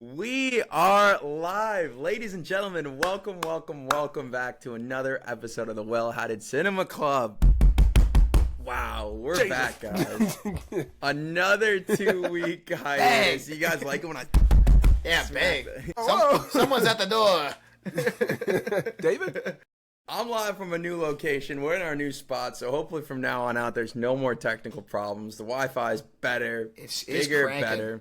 We are live, ladies and gentlemen. Welcome back to another episode of the Well-Hatted Cinema Club. Wow, we're back, guys. Another 2-week hiatus. You guys like it when I bang. Someone's at the door. David? I'm live from a new location. We're in our new spot, so hopefully from now on out, there's no more technical problems. The Wi-Fi is better, It's bigger, cranking. better.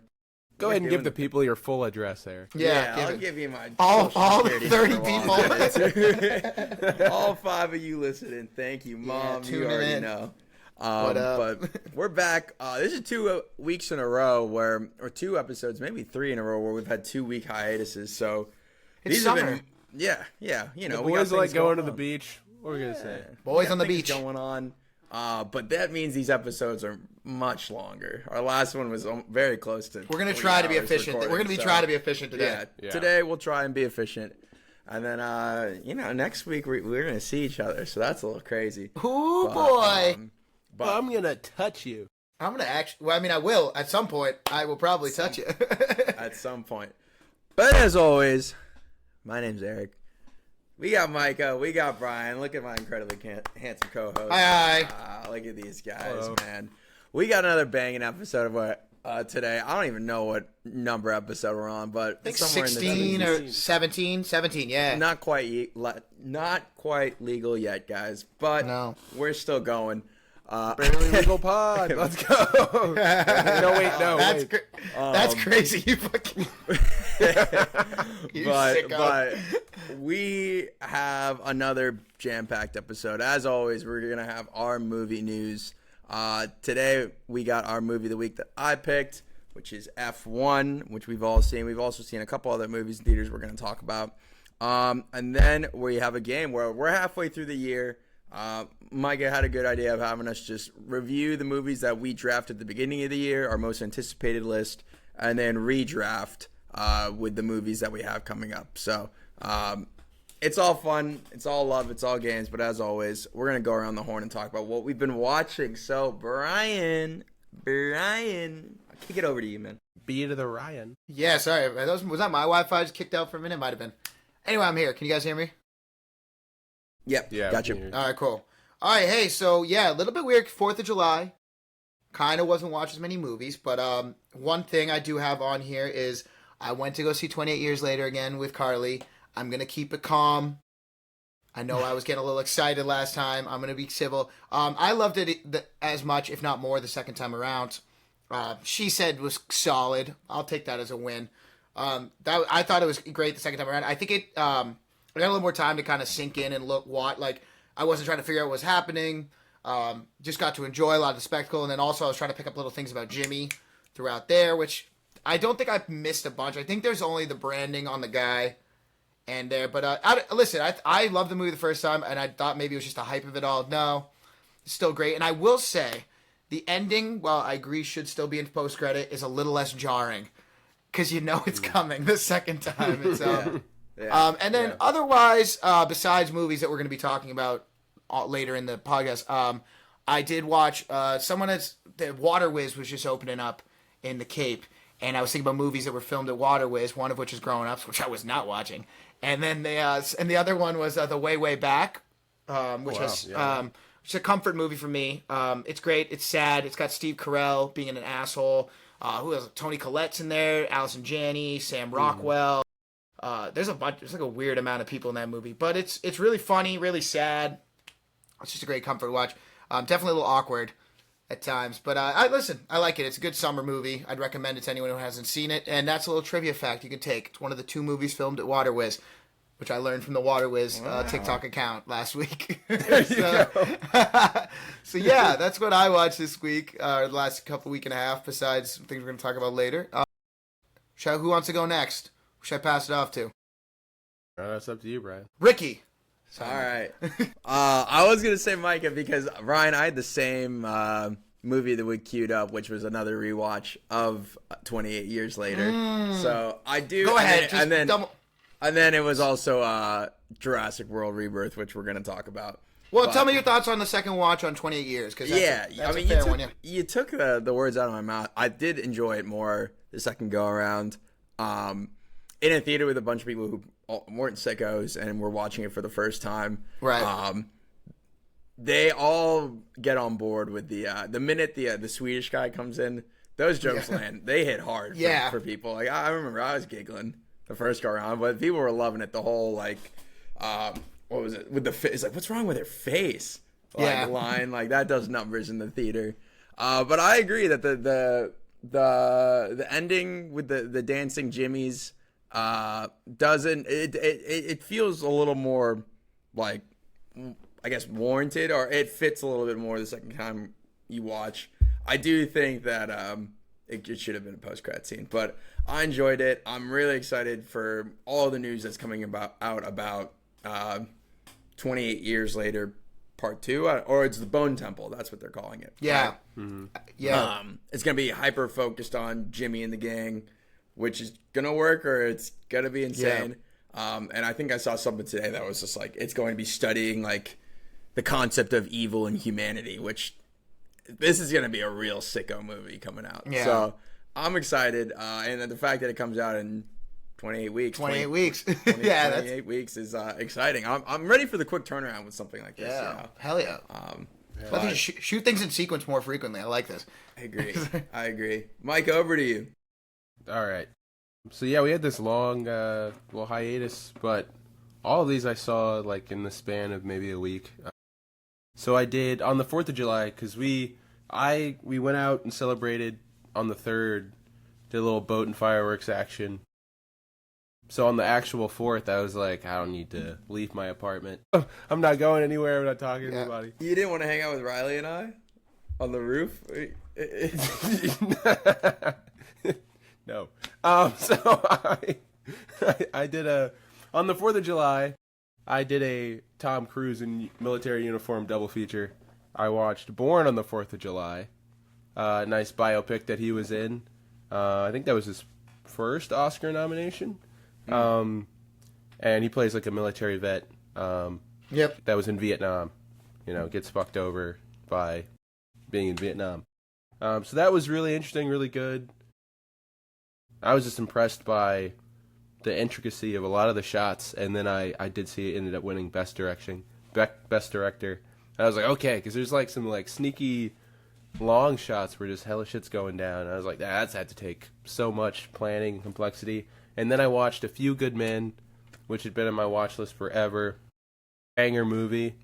Go ahead and give the people your full address there. Yeah, I'll give you my all social security 30 number while all 5 of you listening. Thank you, Mom. You tuning already in. know. What up? But we're back. This is 2 weeks in a row or 2 episodes, maybe 3 in a row where we've had 2-week hiatuses. So It's these summer. have been, yeah. You know, The we got boys like things going to the on. beach. What are we going to say? Boys We got on the things beach. going on. But that means these episodes are much longer. Our last one was very close to. We're gonna 40 try to be hours efficient. recorded, We're gonna be so- trying to be efficient today. Yeah, Yeah. today we'll try and be efficient. And then, next week we're going to see each other. So that's a little crazy. Ooh, But, boy. but I'm going to touch you. I'm gonna actually. Well, I mean, I will at some point. I will probably touch you. at some point. But as always, my name's Eric. We got Micah. We got Brian. Look at my incredibly handsome co-host. Hi. Look at these guys, Hello. man. We got another banging episode of what today. I don't even know what number episode we're on, but I think somewhere 16 in the or 17. 17, yeah. not quite legal yet, guys. But No. we're still going. Barely Legal Pod. Let's go. No, That's wait. that's crazy. You fucking. You but sicko. we have another jam-packed episode. As always, we're gonna have our movie news. Today we got our movie of the week that I picked, which is F1, which we've all seen. We've also seen a couple other movies in theaters we're gonna talk about. And then we have a game where we're halfway through the year. Micah had a good idea of having us just review the movies that we drafted at the beginning of the year, our most anticipated list, and then redraft with the movies that we have coming up. So it's all fun, it's all love, it's all games. But as always, we're gonna go around the horn and talk about what we've been watching. So Brian, I'll kick it over to you, man. B to the Ryan. Yeah, sorry. Was that my Wi-Fi just kicked out for a minute? Might have been. Anyway, I'm here. Can you guys hear me? Yep, Yeah. got you. we can hear All right, cool. All right, hey, so yeah, a little bit weird. 4th of July. Kind of wasn't watching as many movies, but one thing I do have on here is I went to go see 28 Years Later again with Carly. I'm going to keep it calm. I know I was getting a little excited last time. I'm going to be civil. I loved it as much, if not more, the second time around. She said it was solid. I'll take that as a win. I thought it was great the second time around. I think I got a little more time to kind of sink in and look like I wasn't trying to figure out what was happening. Just got to enjoy a lot of the spectacle, and then also I was trying to pick up little things about Jimmy throughout there, which I don't think I've missed a bunch. I think there's only the branding on the guy and there. But listen, I loved the movie the first time, and I thought maybe it was just the hype of it all. No, it's still great. And I will say, the ending, while I agree should still be in post-credit, is a little less jarring. Because you know it's coming the second time. It's, Yeah. and then otherwise, besides movies that we're going to be talking about later in the podcast, I did watch the Water Whiz was just opening up in the Cape, and I was thinking about movies that were filmed at Water Whiz, one of which is Grown Ups, which I was not watching, and then the other one was The Way Back, which is a comfort movie for me. It's great. It's sad. It's got Steve Carell being an asshole. Who else? Tony Collette's in there. Allison Janney, Sam Rockwell. There's like a weird amount of people in that movie, but it's really funny, really sad. It's just a great comfort watch. Definitely a little awkward at times, but I like it. It's a good summer movie. I'd recommend it to anyone who hasn't seen it. And that's a little trivia fact you can take. It's one of the 2 movies filmed at Water Whiz, which I learned from the Water Whiz TikTok account last week. So yeah, that's what I watched this week, the last week and a half, besides things we're going to talk about later. Who wants to go next? Who should I pass it off to? That's up to you, Brian. Ricky. All right. I was going to say Micah because, Ryan, I had the same movie of the week queued up, which was another rewatch of 28 Years Later. So I do. Go ahead. And then it was also Jurassic World Rebirth, which we're going to talk about. Well, But- tell me your thoughts on the second watch on 28 Years. Cause that's I mean, a fair one, yeah. you took the words out of my mouth. I did enjoy it more the second go around. in a theater with a bunch of people who weren't sickos and were watching it for the first time. Right. They all get on board with the minute the Swedish guy comes in, those jokes land. They hit hard for people. Like I remember I was giggling the first go around, but people were loving it. The whole like, what was it with the face? Like, what's wrong with her face? Like line like that does numbers in the theater. But I agree that the ending with the dancing Jimmies doesn't it feels a little more like, I guess, warranted, or it fits a little bit more the second time you watch. I do think that it should have been a post-credit scene, but I enjoyed it. I'm really excited for all the news that's coming out about 28 years later, part 2, or it's the Bone Temple. That's what they're calling it. Yeah. Right? Mm-hmm. Yeah. It's gonna be hyper focused on Jimmy and the gang, which is gonna work, or it's gonna be insane. And I think I saw something today that was just like, it's going to be studying like the concept of evil and humanity, which this is going to be a real sicko movie coming out. Yeah. So I'm excited. And the fact that it comes out in 28 weeks. 28 weeks. 28 weeks is exciting. I'm ready for the quick turnaround with something like this. Yeah. You know? Hell yeah. Let me shoot things in sequence more frequently. I like this. I agree. Mike, over to you. All right. So yeah, we had this long hiatus, but all of these I saw like in the span of maybe a week. So I did on the 4th of July because we went out and celebrated on the 3rd, did a little boat and fireworks action. So on the actual 4th, I was like, I don't need to leave my apartment. I'm not going anywhere. I'm not talking to anybody. You didn't want to hang out with Riley and I on the roof? No. So I did on the 4th of July, I did a Tom Cruise in military uniform double feature. I watched Born on the 4th of July. Nice biopic that he was in. I think that was his first Oscar nomination. And he plays like a military vet. Yep. That was in Vietnam. You know, gets fucked over by being in Vietnam. So that was really interesting, really good. I was just impressed by the intricacy of a lot of the shots, and then I did see it ended up winning Best Director. And I was like, okay, because there's like some like sneaky long shots where just hella shit's going down. And I was like, that's had to take so much planning and complexity. And then I watched A Few Good Men, which had been on my watch list forever. Banger movie.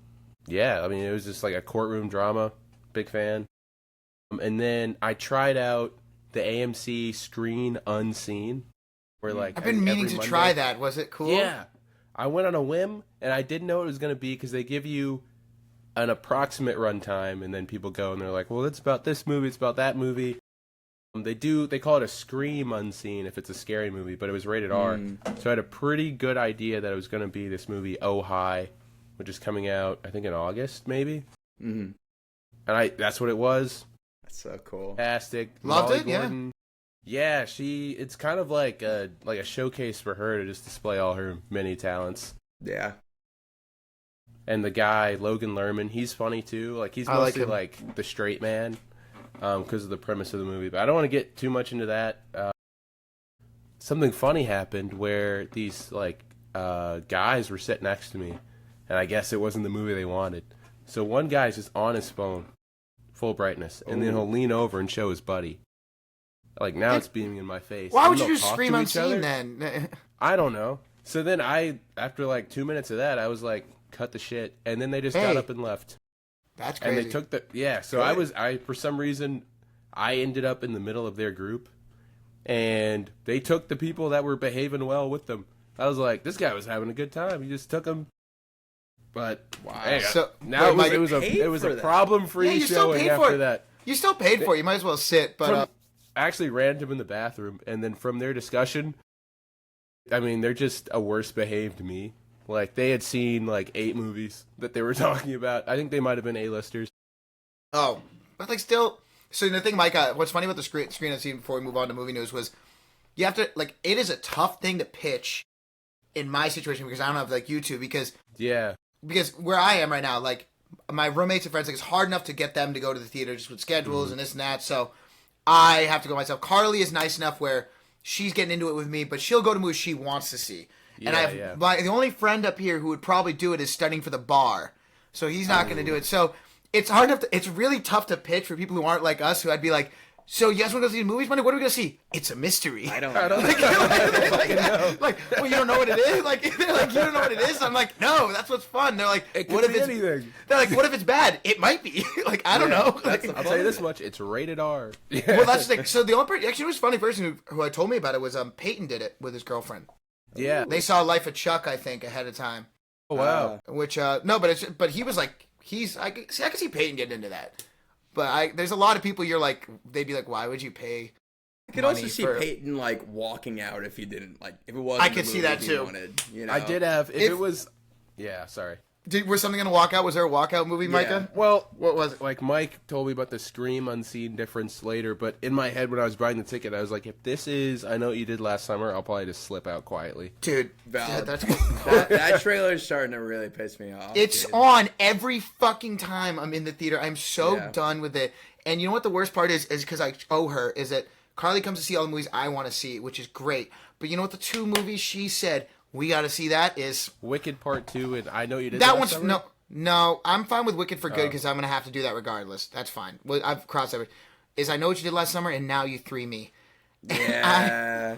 Yeah, I mean, it was just like a courtroom drama. Big fan. And then I tried out the AMC Screen Unseen. Where like I've been meaning to try that. Was it cool? Yeah. I went on a whim, and I didn't know what it was going to be because they give you an approximate runtime, and then people go and they're like, well, it's about this movie, it's about that movie. They call it a Scream Unseen if it's a scary movie, but it was rated R. So I had a pretty good idea that it was going to be this movie, Oh Hi, which is coming out, I think, in August, maybe. Mm-hmm. And that's what it was. That's so cool. Fantastic. Loved Molly it, yeah. Gordon. Yeah, it's kind of like a showcase for her to just display all her many talents. Yeah. And the guy, Logan Lerman, he's funny too. Like he's mostly like the straight man because of the premise of the movie. But I don't want to get too much into that. Something funny happened where these like guys were sitting next to me, and I guess it wasn't the movie they wanted. So one guy's just on his phone, full brightness, and then he'll lean over and show his buddy. Like, now it's beaming in my face. Why would you just scream Unseen then? I don't know. So then after like 2 minutes of that, I was like, cut the shit. And then they just got up and left. That's crazy. And they took so for some reason, I ended up in the middle of their group. And they took the people that were behaving well with them. I was like, this guy was having a good time. He just took them. But, wow. Hey, so, now it was a problem-free showing after that. You still paid for it. You might as well sit, but... I actually ran him in the bathroom, and then from their discussion, I mean, they're just a worse behaved me. Like, they had seen, like, 8 movies that they were talking about. I think they might have been A-listers. Oh, but, like, still... So, the thing, Mike, what's funny about the screen Unseen before we move on to movie news was, you have to, like, it is a tough thing to pitch in my situation, because I don't have, like, YouTube, because... Yeah. Because where I am right now, like, my roommates and friends, like, it's hard enough to get them to go to the theater just with schedules and this and that, so... I have to go myself. Carly is nice enough where she's getting into it with me, but she'll go to movies she wants to see. And Yeah, I have yeah. the only friend up here who would probably do it is studying for the bar, so he's not going to do it. So it's hard enough. It's really tough to pitch for people who aren't like us. Who I'd be like, so you guys want to go see the movies Monday? What are we going to see? It's a mystery. I don't like, well, you don't know what it is. Like, they're like, you don't know what it is. I'm like, no, that's what's fun. They're like, It what could if be it's anything. They're like, what if it's bad? It might be. Like, I don't know. that's Like, the I'll tell you this much: it's rated R. well, that's like, so the only person, actually, it was a funny person who told me about it was Peyton did it with his girlfriend. Yeah. They saw Life of Chuck, I think, ahead of time. Oh wow. Which no, but he was like, I could see Peyton getting into that. But there's a lot of people you're like, they'd be like, why would you pay? I could also see Peyton like walking out if you didn't like if it wasn't. I could the see movie that he too. Wanted, you know? I did have if If- it was. Yeah. Sorry. Was something gonna walk out? Was there a walkout movie, Micah? Well, What was it? like Mike told me about the Scream unseen difference later, but in my head when I was buying the ticket, I was like, if this is I Know What You Did Last Summer, I'll probably just slip out quietly. Dude, Valid. that's that trailer is starting to really piss me off. it's dude. on every fucking time I'm in the theater. I'm so Yeah. done with it. And you know what the worst part is because I owe her is that Carly comes to see all the movies I want to see, which is great. But you know what the two movies she said we got to see that is Wicked Part 2 and I Know You Did that Last one's Summer? no. I'm fine with Wicked for good Oh. because I'm gonna have to do that regardless. That's fine. Well, I've crossed over. Is I Know What You Did Last Summer and Now You Three Me. Yeah.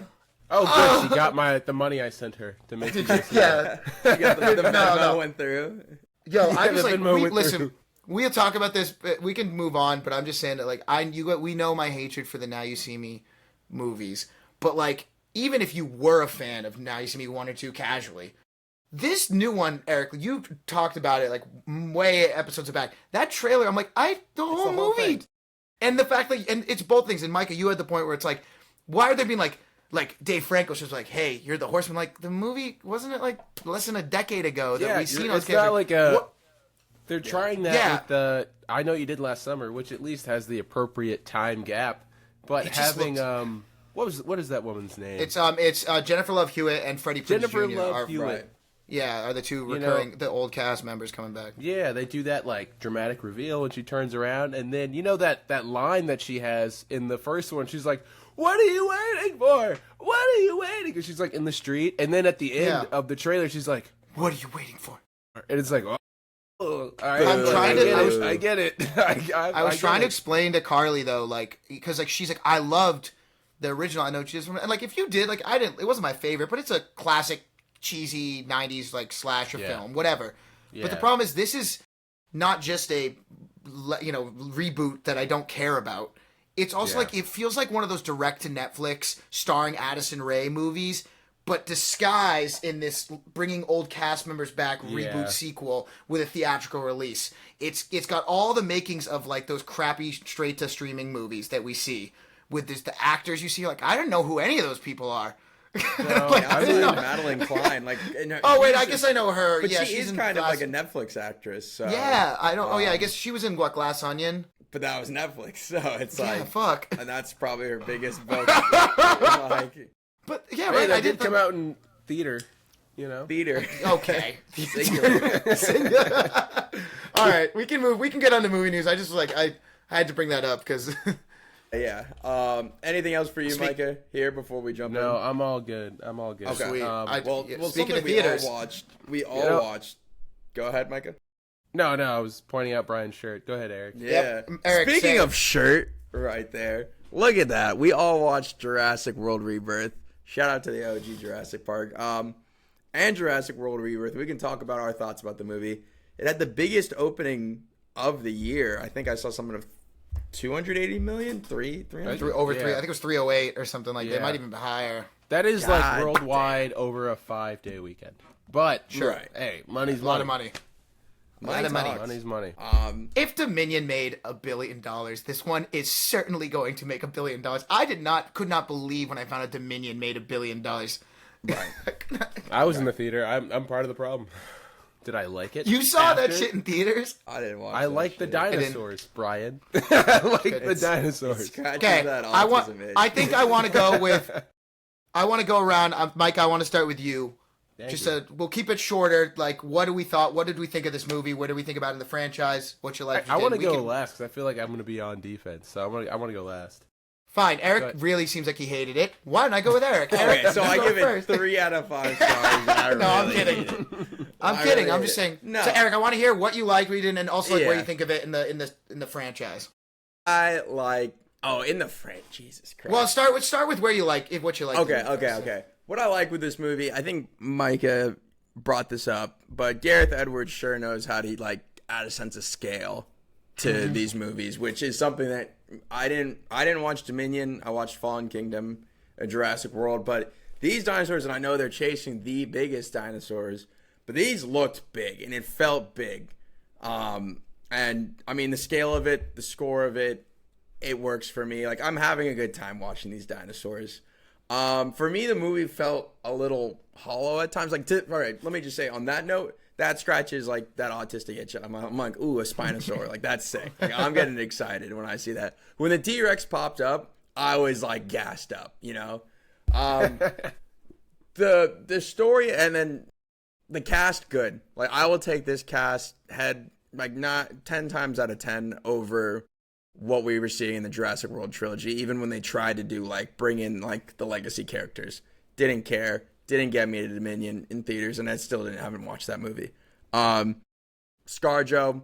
Oh, good. She got the money I sent her to make it. Yeah. You got the memo no. went through. Yo, I Yeah, just the like Venmo went listen. through. We'll talk about this. But we can move on, but I'm just saying that like we know my hatred for the Now You See Me movies, but like even if you were a fan of Now You See Me 1 or 2 casually, this new one, Eric, you talked about it like way episodes back. That trailer, I'm like, the whole the whole movie, thing. and the fact that and it's both things. And Micah, you had the point where it's like, why are they being like Dave Franco's just like, hey, you're the horseman. Like the movie wasn't it like less than a decade ago that Yeah, we seen it's those characters? not like a. What- They're trying that Yeah. with the I Know You Did Last Summer, which at least has the appropriate time gap. But It just having looks- what is that woman's name? It's Jennifer Love Hewitt and Freddie Prinze Jennifer Jr. Love are, Hewitt. Yeah, are the two You recurring know- the old cast members coming back. Yeah, they do that like dramatic reveal when she turns around, and then you know that line that she has in the first one. She's like, "What are you waiting for? What are you waiting?" Because she's like in the street, and then at the end Yeah. of the trailer, she's like, What are you waiting for? and it's like, "Oh, all right, I'm trying to- I get it. I was get trying to it. explain to Carly though, like because like she's like I loved the original. I know she doesn't. And like if you did, like I didn't. It wasn't my favorite, but it's a classic cheesy '90s like slasher Yeah. film, whatever. But the Yeah. problem is this is not just a reboot that I don't care about. It's also Yeah. like it feels like one of those direct to Netflix starring Addison Rae movies, but disguised in this bringing old cast members back reboot Yeah. sequel with a theatrical release. It's got all the makings of like those crappy straight to streaming movies that we see with the actors you see. Like I don't know who any of those people are. Like, I I didn't know. Madeline Klein. Like, Oh wait, I guess I know her. But yeah, she she's is in kind of Glass- like a Netflix actress. So, Yeah, I don't. Oh yeah, I guess she was in what Glass Onion. but that was Netflix, so it's Yeah, like, fuck. and that's probably her biggest vote. Like But yeah, Hey, right. that I did did come out in theater, you know. theater. Okay. Singular. All right, we can move. We can get on to movie news. I just was like I had to bring that up because Yeah. Anything else for you, Speak- Micah? Here before we jump No, in. I'm all good. I'm all good. Okay. Sweet. Um, Well, Yeah, well, speaking something of we theaters. all watched. We all know- watched. Go ahead, Micah. no, I was pointing out Brian's shirt. Go ahead, Eric. Yeah. Eric, Speaking say- of shirt, right there. Look at that. We all watched Jurassic World Rebirth. Shout out to the OG Jurassic Park. And Jurassic World Rebirth. We can talk about our thoughts about the movie. It had the biggest opening of the year. I think I saw something of 280 million, 300. over Yeah. three. I think it was 308 or something like. That. It Yeah. might even be higher. That is God like worldwide over a 5-day weekend. But Sure. Right. hey, money's A lot of money. Money of money. talks. Money's money. If Dominion made $1 billion, this one is certainly going to make $1 billion. I could not believe when I found out Dominion made $1 billion. I was in the theater. I'm part of the problem. Did I like it? You saw that after? shit in theaters? I didn't watch I that like the shit. dinosaurs, Brian. I like the It's- dinosaurs. Scratches Okay, that I want. autism itch. I think I want to go with. I want to go around, Mike. I want to start with you. Thank Just you. we'll keep it shorter. Like, what do we thought? What did we think of this movie? What did we think about it in the franchise? What you like? I want to go last because I feel like I'm going to be on defense. So I want to go last. Fine. Eric But- really seems like he hated it. Why don't I go with Eric? Eric, Okay, so I go give it first. 3 out of 5 stars. No, I'm really kidding. hate it. I'm I kidding. really I'm hate just it. saying. No. So Eric, I want to hear what you like reading and also like what Yeah. you think of it in the franchise. I like. Oh, in the French, Jesus Christ. Well, start with where you like what you like. Okay. What I like with this movie, I think Micah brought this up, but Gareth Edwards sure knows how to like add a sense of scale to these movies, which is something that I didn't watch Dominion. I watched Fallen Kingdom, Jurassic World, but these dinosaurs, and I know they're chasing the biggest dinosaurs, but these looked big and it felt big. And I mean the scale of it, the score of it, it works for me. Like I'm having a good time watching these dinosaurs. For me, the movie felt a little hollow at times. All right, let me just say on that note, that scratches like that autistic itch. I'm like, ooh, a Spinosaur. Like that's sick. Like, I'm getting excited when I see that. When the T-Rex popped up, I was like gassed up. You know, the story and then the cast good. Like I will take this cast head like not 10 times out of 10 over what we were seeing in the Jurassic World trilogy, even when they tried to do like bring in like the legacy characters. Didn't care. Didn't get me to Dominion in theaters, and I still haven't watched that movie. ScarJo,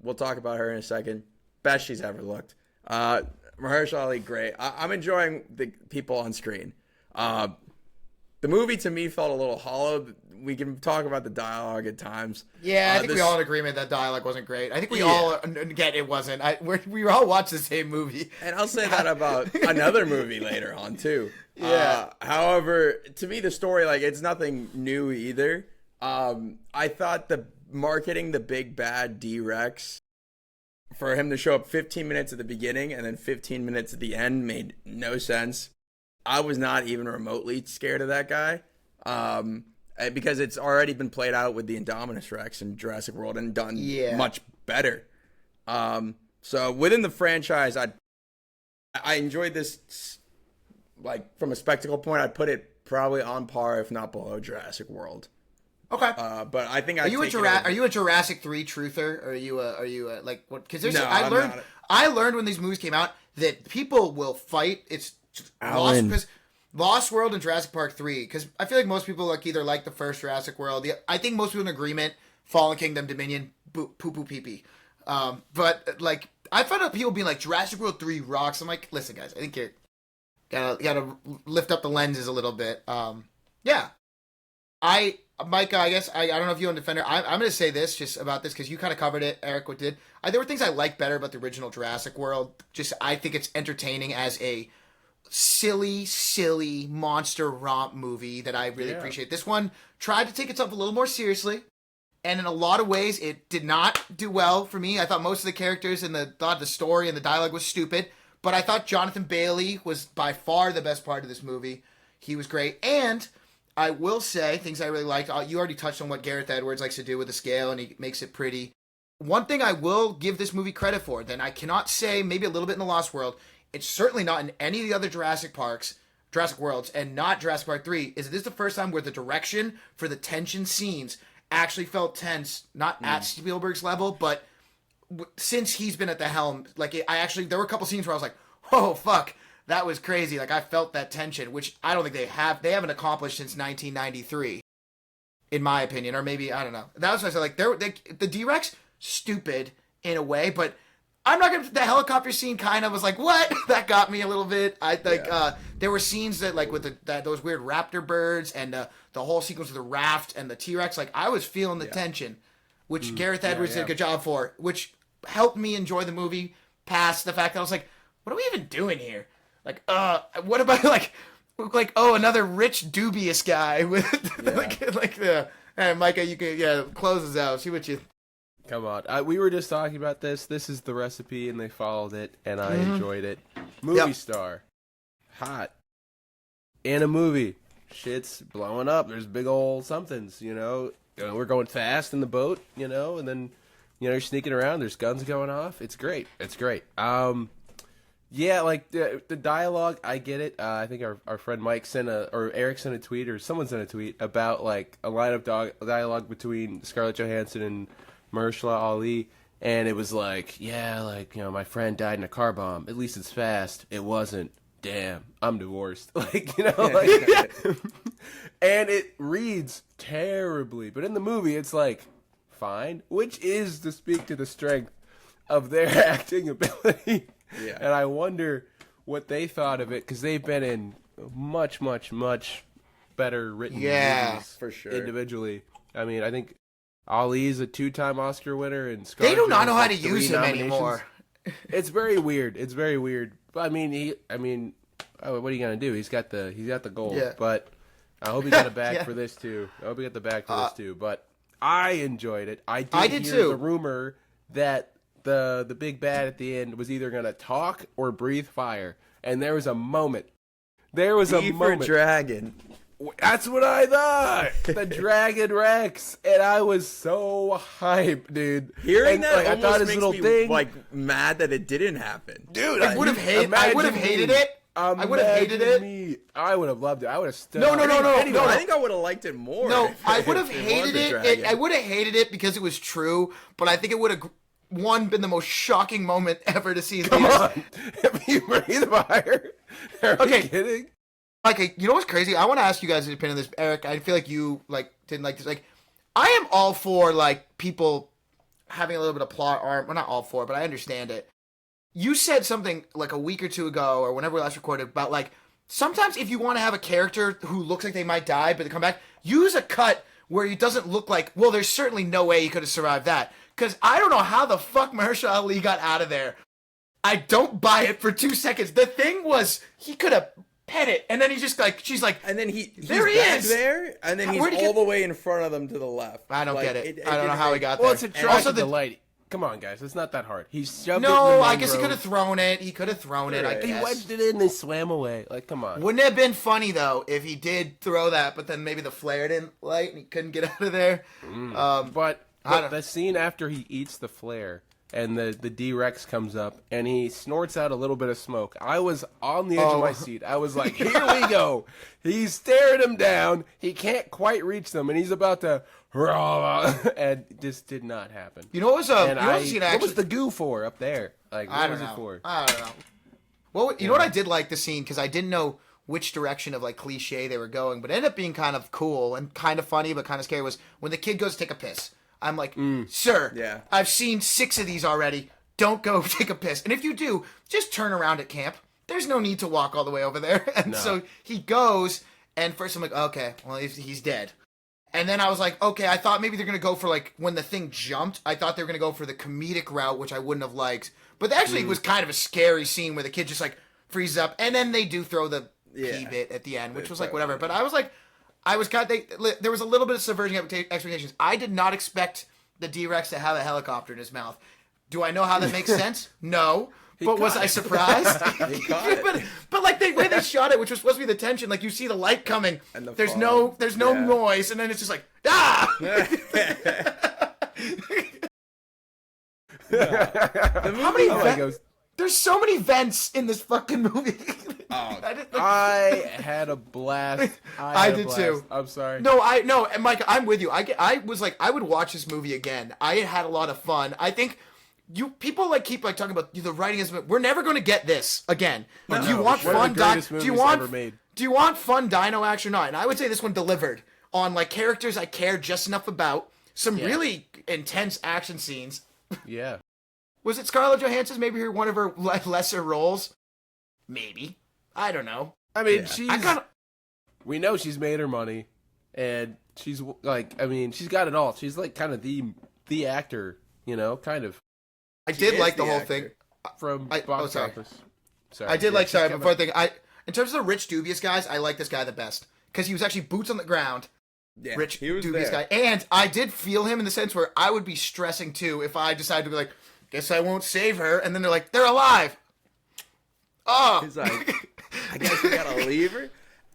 we'll talk about her in a second. Best she's ever looked. Mahershala Ali, great. I'm enjoying the people on screen. The movie to me felt a little hollow. We can talk about the dialogue at times. Yeah, I think we this- all in agreement that dialogue wasn't great. I think we all get it wasn't. We all watched the same movie. And I'll say that about another movie later on too. Yeah. However, to me, the story like it's nothing new either. I thought the marketing the big bad D-Rex for him to show up 15 minutes at the beginning and then 15 minutes at the end made no sense. I was not even remotely scared of that guy. Because it's already been played out with the Indominus Rex in Jurassic World and done much better. So within the franchise, I enjoyed this. Like from a spectacle point, I'd put it probably on par, if not below, Jurassic World. Okay. But I think Are you a Jurassic 3 truther? Or are you like what? Because there's No, I'm not. I learned when these movies came out that people will fight. It's Alan. Lost World and Jurassic Park 3. Because I feel like most people either like the first Jurassic World. I think most people in agreement. Fallen Kingdom, Dominion, poo poo pee pee. But like I found out people being like Jurassic World 3 rocks. I'm like, listen guys, I think you're gotta lift up the lenses a little bit. Yeah. Micah, I guess I don't know if you want to defend her. I'm going to say this just about this because you kind of covered it. Eric did. There were things I liked better about the original Jurassic World. Just I think it's entertaining as a silly monster romp movie that I really appreciate. This one tried to take itself a little more seriously, and in a lot of ways, it did not do well for me. I thought most of the characters and the story and the dialogue was stupid, but I thought Jonathan Bailey was by far the best part of this movie. He was great, and I will say things I really liked. You already touched on what Gareth Edwards likes to do with the scale, and he makes it pretty. One thing I will give this movie credit for, then I cannot say maybe a little bit in the Lost World. It's certainly not in any of the other Jurassic Worlds, and not Jurassic Park 3. Is this is the first time where the direction for the tension scenes actually felt tense, not at Spielberg's level, but since he's been at the helm. Like there were a couple scenes where I was like, "Whoa, fuck." That was crazy. Like I felt that tension, which I don't think they haven't accomplished since 1993, in my opinion, or maybe I don't know. That was what I said. Like the D-Rex, stupid in a way, but I'm not gonna. The helicopter scene kind of was like, what? That got me a little bit. I think there were scenes that like with those weird raptor birds and the whole sequence of the raft and the T-Rex. Like I was feeling the tension, which Gareth Edwards did a good job for, which helped me enjoy the movie past the fact that I was like, what are we even doing here? Like, what about like, another rich dubious guy with like the. Hey, Micah, you can close us out. See what you. Come on. We were just talking about this. This is the recipe, and they followed it, and I enjoyed it. Movie star. Hot. In a movie. Shit's blowing up. There's big old somethings, We're going fast in the boat, and then, you're sneaking around. There's guns going off. It's great. It's great. Yeah, like the dialogue, I get it. I think our friend Mike Eric sent a tweet, or someone sent a tweet about like a line of dialogue between Scarlett Johansson and Mahershala Ali, and it was like, my friend died in a car bomb. At least it's fast. It wasn't. damn, I'm divorced. Like, you know, like, and it reads terribly. But in the movie, it's like, fine, which is to speak to the strength of their acting ability. Yeah. And I wonder what they thought of it, because they've been in much, much, much better written movies for sure. individually. I mean, I think Ali's a 2-time Oscar winner, and They do not ScarJo's know how like to 3 use him nominations. anymore. It's very weird. It's very weird. But I mean, what are you gonna do? He's got the gold. Yeah. But I hope he got a bag Yeah. for this too. I hope he got the bag for this too. But I enjoyed it. I did hear too. the rumor that the big bad at the end was either gonna talk or breathe fire, and there was a moment. There was a D for moment. dragon. That's what I thought. The Dragon Rex, and I was so hyped, dude. Hearing And, that like, I almost thought his makes little me thing, like mad that it didn't happen. dude. I would have hated it. I would have hated it. I would have loved it. I would have stood. No, up. no, no, no, Anyway, no. I think I would have liked it more. No, if I would have it was hated a it. dragon. I would have hated it because it was true, but I think it would have been the most shocking moment ever to see. in Come theaters. on, if you breathe fire. Are Okay. you kidding? Like, you know what's crazy? I want to ask you guys' opinion on this, Eric. I feel like you didn't like this. Like, I am all for like people having a little bit of plot armor. Well, not all for, but I understand it. You said something like a week or two ago, or whenever we last recorded, about like sometimes if you want to have a character who looks like they might die but they come back, use a cut where it doesn't look like. Well, there's certainly no way he could have survived that, because I don't know how the fuck Mahershala Ali got out of there. I don't buy it for 2 seconds. The thing was, he could have pet it, and then he's just like, she's like, And then he's There he back is! there, and then he's Where'd he all get- the way in front of them to the left. I don't Like, get it. I don't didn't know how he make- got Well, there. it's a And track also of the light. Come on, guys. It's not that hard. He shoved it in the No, I mangrove. guess he could have thrown it. He could have thrown it, I Right. He guess. wedged it in and swam away. Like, come on. Wouldn't it have been funny, though, if he did throw that, but then maybe the flare didn't light and he couldn't get out of there? But I don't- the scene after he eats the flare and the D-Rex comes up and he snorts out a little bit of smoke, I was on the edge of my seat. I was like, here we go. He's staring him down. He can't quite reach them, and he's about to... And this did not happen. You know what was, And you know what scene what actually... was the goo for up there? Like, I what don't was know. it for? I don't know. Well, you know what I did like the scene, because I didn't know which direction of like cliche they were going, but it ended up being kind of cool and kind of funny, but kind of scary, was when the kid goes to take a piss. I'm like, sir, Yeah. I've seen 6 of these already. Don't go take a piss. And if you do, just turn around at camp. There's no need to walk all the way over there. And so he goes, and first I'm like, okay, well, he's dead. And then I was like, okay, I thought maybe they're going to go for, like, when the thing jumped, I thought they were going to go for the comedic route, which I wouldn't have liked. But actually, it was kind of a scary scene where the kid just, like, freezes up. And then they do throw the pee bit at the end, which was, like, whatever. But I was like, there was a little bit of subverting expectations. I did not expect the D-Rex to have a helicopter in his mouth. Do I know how that makes sense? No. But was I surprised? He caught it. But like the way they shot it, which was supposed to be the tension, like you see the light coming, And the there's fog. no Yeah. noise, and then it's just like ah. How many Oh, vents? he goes, There's so many vents in this fucking movie. Oh, I had a blast. I had a did blast. too. I'm sorry. No, and Mike, I'm with you. I was like, I would watch this movie again. I had a lot of fun. I think people like keep like talking about the writing is. We're never going to get this again. Do you No, want one of fun? the greatest Do you movies want? ever made. Do you want fun dino action or not? And I would say this one delivered on like characters I care just enough about. Some really intense action scenes. Yeah. Was it Scarlett Johansson's maybe her one of her lesser roles? Maybe. I don't know. I mean, Yeah. she's. I kind of. We know she's made her money, and she's like, I mean, she's got it all. She's like kind of the actor, you know, kind of I did is like the the whole actor. thing. from oh, box sorry. office. Sorry. I did Yeah, like. she's Sorry, got before I like- think in terms of the rich dubious guys, I like this guy the best because he was actually boots on the ground. yeah, Rich he was dubious there. guy, and I did feel him in the sense where I would be stressing too if I decided to be like, guess I won't save her, and then they're like, they're alive. Oh, He's like, I guess we gotta leave her.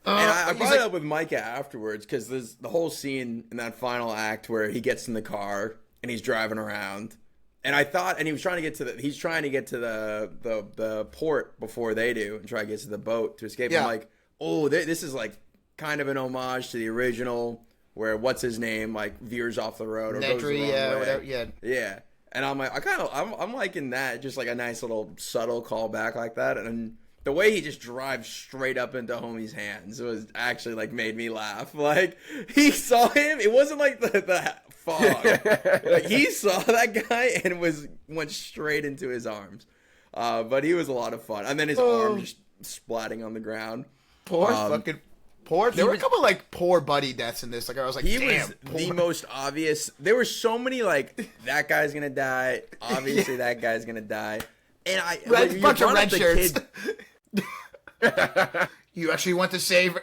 And I he's brought like- it up with Micah afterwards because there's the whole scene in that final act where he gets in the car and he's driving around. And I thought, and he was trying to get to the port before they do and try to get to the boat to escape. Yeah. I'm like, oh, this is like kind of an homage to the original where what's his name like veers off the road or goes the Nedry, wrong yeah, way. whatever, yeah. Yeah. And I'm like, I'm liking that, just like a nice little subtle callback like that. And the way he just drives straight up into homie's hands was actually like made me laugh. Like he saw him, it wasn't like the fog. Like he saw that guy and went straight into his arms. But he was a lot of fun. And then his arm just splatting on the ground. Poor fucking poor. There were a couple like poor buddy deaths in this. Like I was like, he damn, was poor. the most obvious. There were so many like that guy's gonna die. Obviously, that guy's gonna die. And Red, bunch of red shirts. Kid. You actually want to save.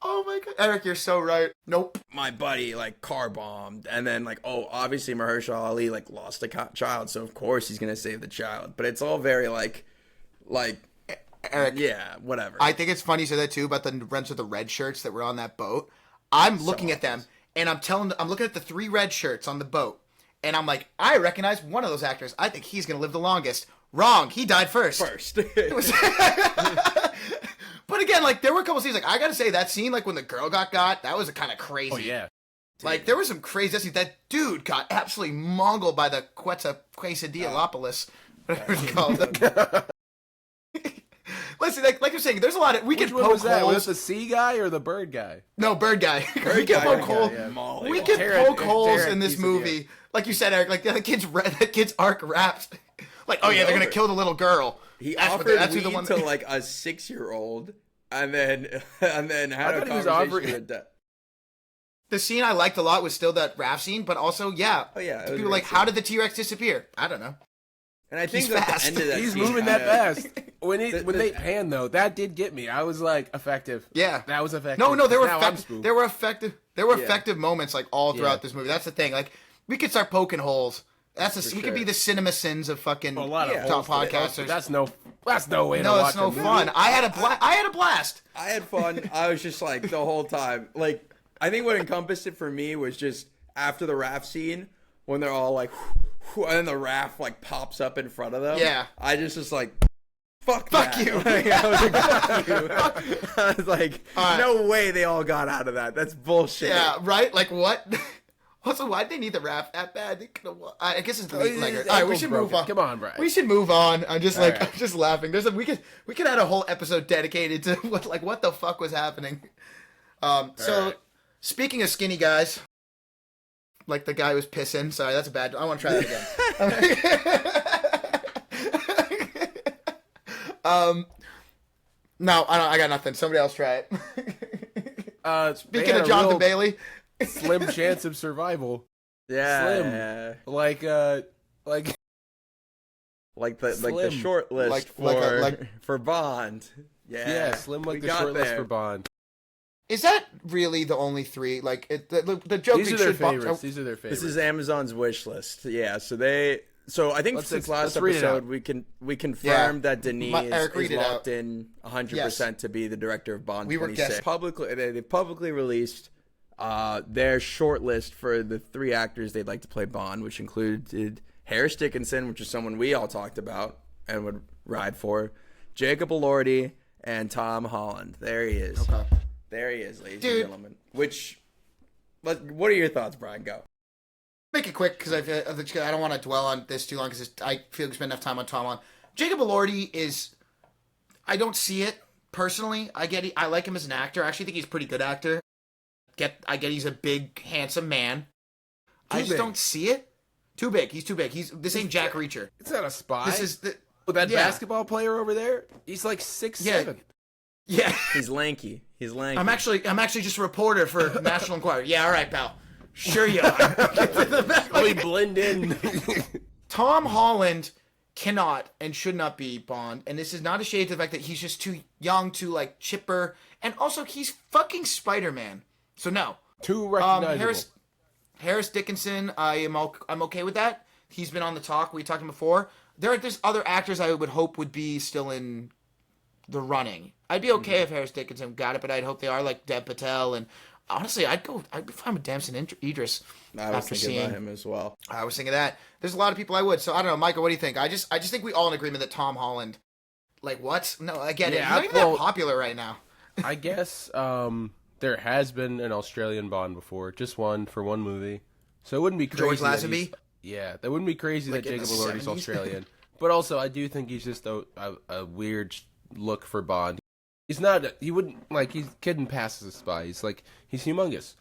Oh my god, Eric, you're so right. Nope. My buddy like car bombed, and then like obviously Mahershala Ali like lost a child, so of course he's gonna save the child. But it's all very like. Eric, yeah, whatever. I think it's funny you said that too about the rents of the red shirts that were on that boat. I'm looking at them and I'm looking at the 3 red shirts on the boat, and I'm like, I recognize one of those actors. I think he's gonna live the longest. Wrong. He died first. But again, like there were a couple scenes. Like I gotta say that scene, like when the girl got, that was kind of crazy. Oh yeah. Like there was some crazy scenes. That dude got absolutely mongled by the Quesadillalopolis, whatever it's called. Listen, like you're saying, there's a lot of we Which could one poke was that? holes. Was it the sea guy or the bird guy? No, bird guy. Bird guy, We could poke holes in this movie, like you said, Eric. Like the kid's arc wraps. Like, oh yeah, they're gonna kill the little girl. He That's offered that's who weed the one to like a 6-year-old, and then had a thought he was conversation with that. The scene I liked a lot was still that raft scene, but also Oh yeah, people were like, how did the T-Rex disappear? I don't know. And I think He's at fast. the end of that He's scene, moving that fast. When The- they pan though, that did get me. I was like, effective. Yeah, That was effective. No, there were Now I'm effective. spooked. There were effective. There were Yeah. effective moments like all throughout Yeah. this movie. That's the thing. Like we could start poking holes. We sure. could be the cinema sins of fucking A lot of Yeah. top holes. podcasters. That's no way to No, watch it's no a movie. fun. I had a blast. I had fun. I was just like the whole time. Like I think what encompassed it for me was just after the raft scene when they're all like, and then the raft like pops up in front of them. Yeah. I just like. Fuck Fuck that. you. Like, I was like, fuck you. I was like, right. no way they all got out of that. That's bullshit. Yeah, right. Like what? Also, why'd they need the raft that bad? They could've. I guess it's the meat His legger. All right, we ankle's should broken. move on. Come on, Brian. We should move on. I'm just like right. I'm just laughing. We could add a whole episode dedicated to what the fuck was happening. So right. speaking of skinny guys, like the guy who was pissing. Sorry, that's a bad. I want to try that again. No, I got nothing. Somebody else try it. They Speaking had of a Jonathan real Bailey, slim chance of survival. Yeah. Slim. Yeah. Like Like the Slim. short list for Bond. Yeah. Slim We like the got short list there. for Bond. is that really the only 3? Like the joke These we are their should bo- favorites. These are their favorites. This is Amazon's wish list. Yeah. So I think since last let's read it out. episode we confirmed that Denis Eric, is read it out. locked in 100% to be the director of Bond We were 26. guessing. They publicly released their short list for the 3 actors they'd like to play Bond, which included Harris Dickinson, which is someone we all talked about and would ride for, Jacob Elordi, and Tom Holland. There he is. Okay. There he is, ladies Dude. and gentlemen. What are your thoughts, Brian? Go. Make it quick because I don't want to dwell on this too long because I feel we spend enough time on Tom Holland. Jacob Elordi is. I don't see it personally. I like him as an actor. I actually think he's a pretty good actor. I get he's a big, handsome man. I just big. don't see it. Too big. He's too big. This ain't Jack Reacher. It's not a spy. This is the. That yeah. basketball player over there. He's like 6'7". Yeah. Yeah. He's lanky. I'm actually just a reporter for National Enquirer. Yeah, all right, pal. Sure you are. Get to the back, We like- blend in. Tom Holland cannot and should not be Bond, and this is not a shade to the fact that he's just too young, too like chipper, and also he's fucking Spider-Man. So no. Too recognizable. Harris Dickinson, I'm okay with that. He's been on the talk. We talked to him before. There's other actors I would hope would be still in the running. I'd be okay if Harris Dickinson got it, but I'd hope they are like Dev Patel, and honestly, I'd be fine with Damson Idris. I was thinking about him as well. I was thinking that. There's a lot of people I would. So I don't know, Michael. What do you think? I just think we all in agreement that Tom Holland. Like what? No, I get it. He's not even that popular right now. I guess there has been an Australian Bond before, just one for one movie. So it wouldn't be crazy. George that Lazenby? that wouldn't be crazy Like that in Jacob the Elordi's 70s? Australian. But also, I do think he's just a weird look for Bond. He's not. He wouldn't like. He's kidding past as a spy. He's humongous.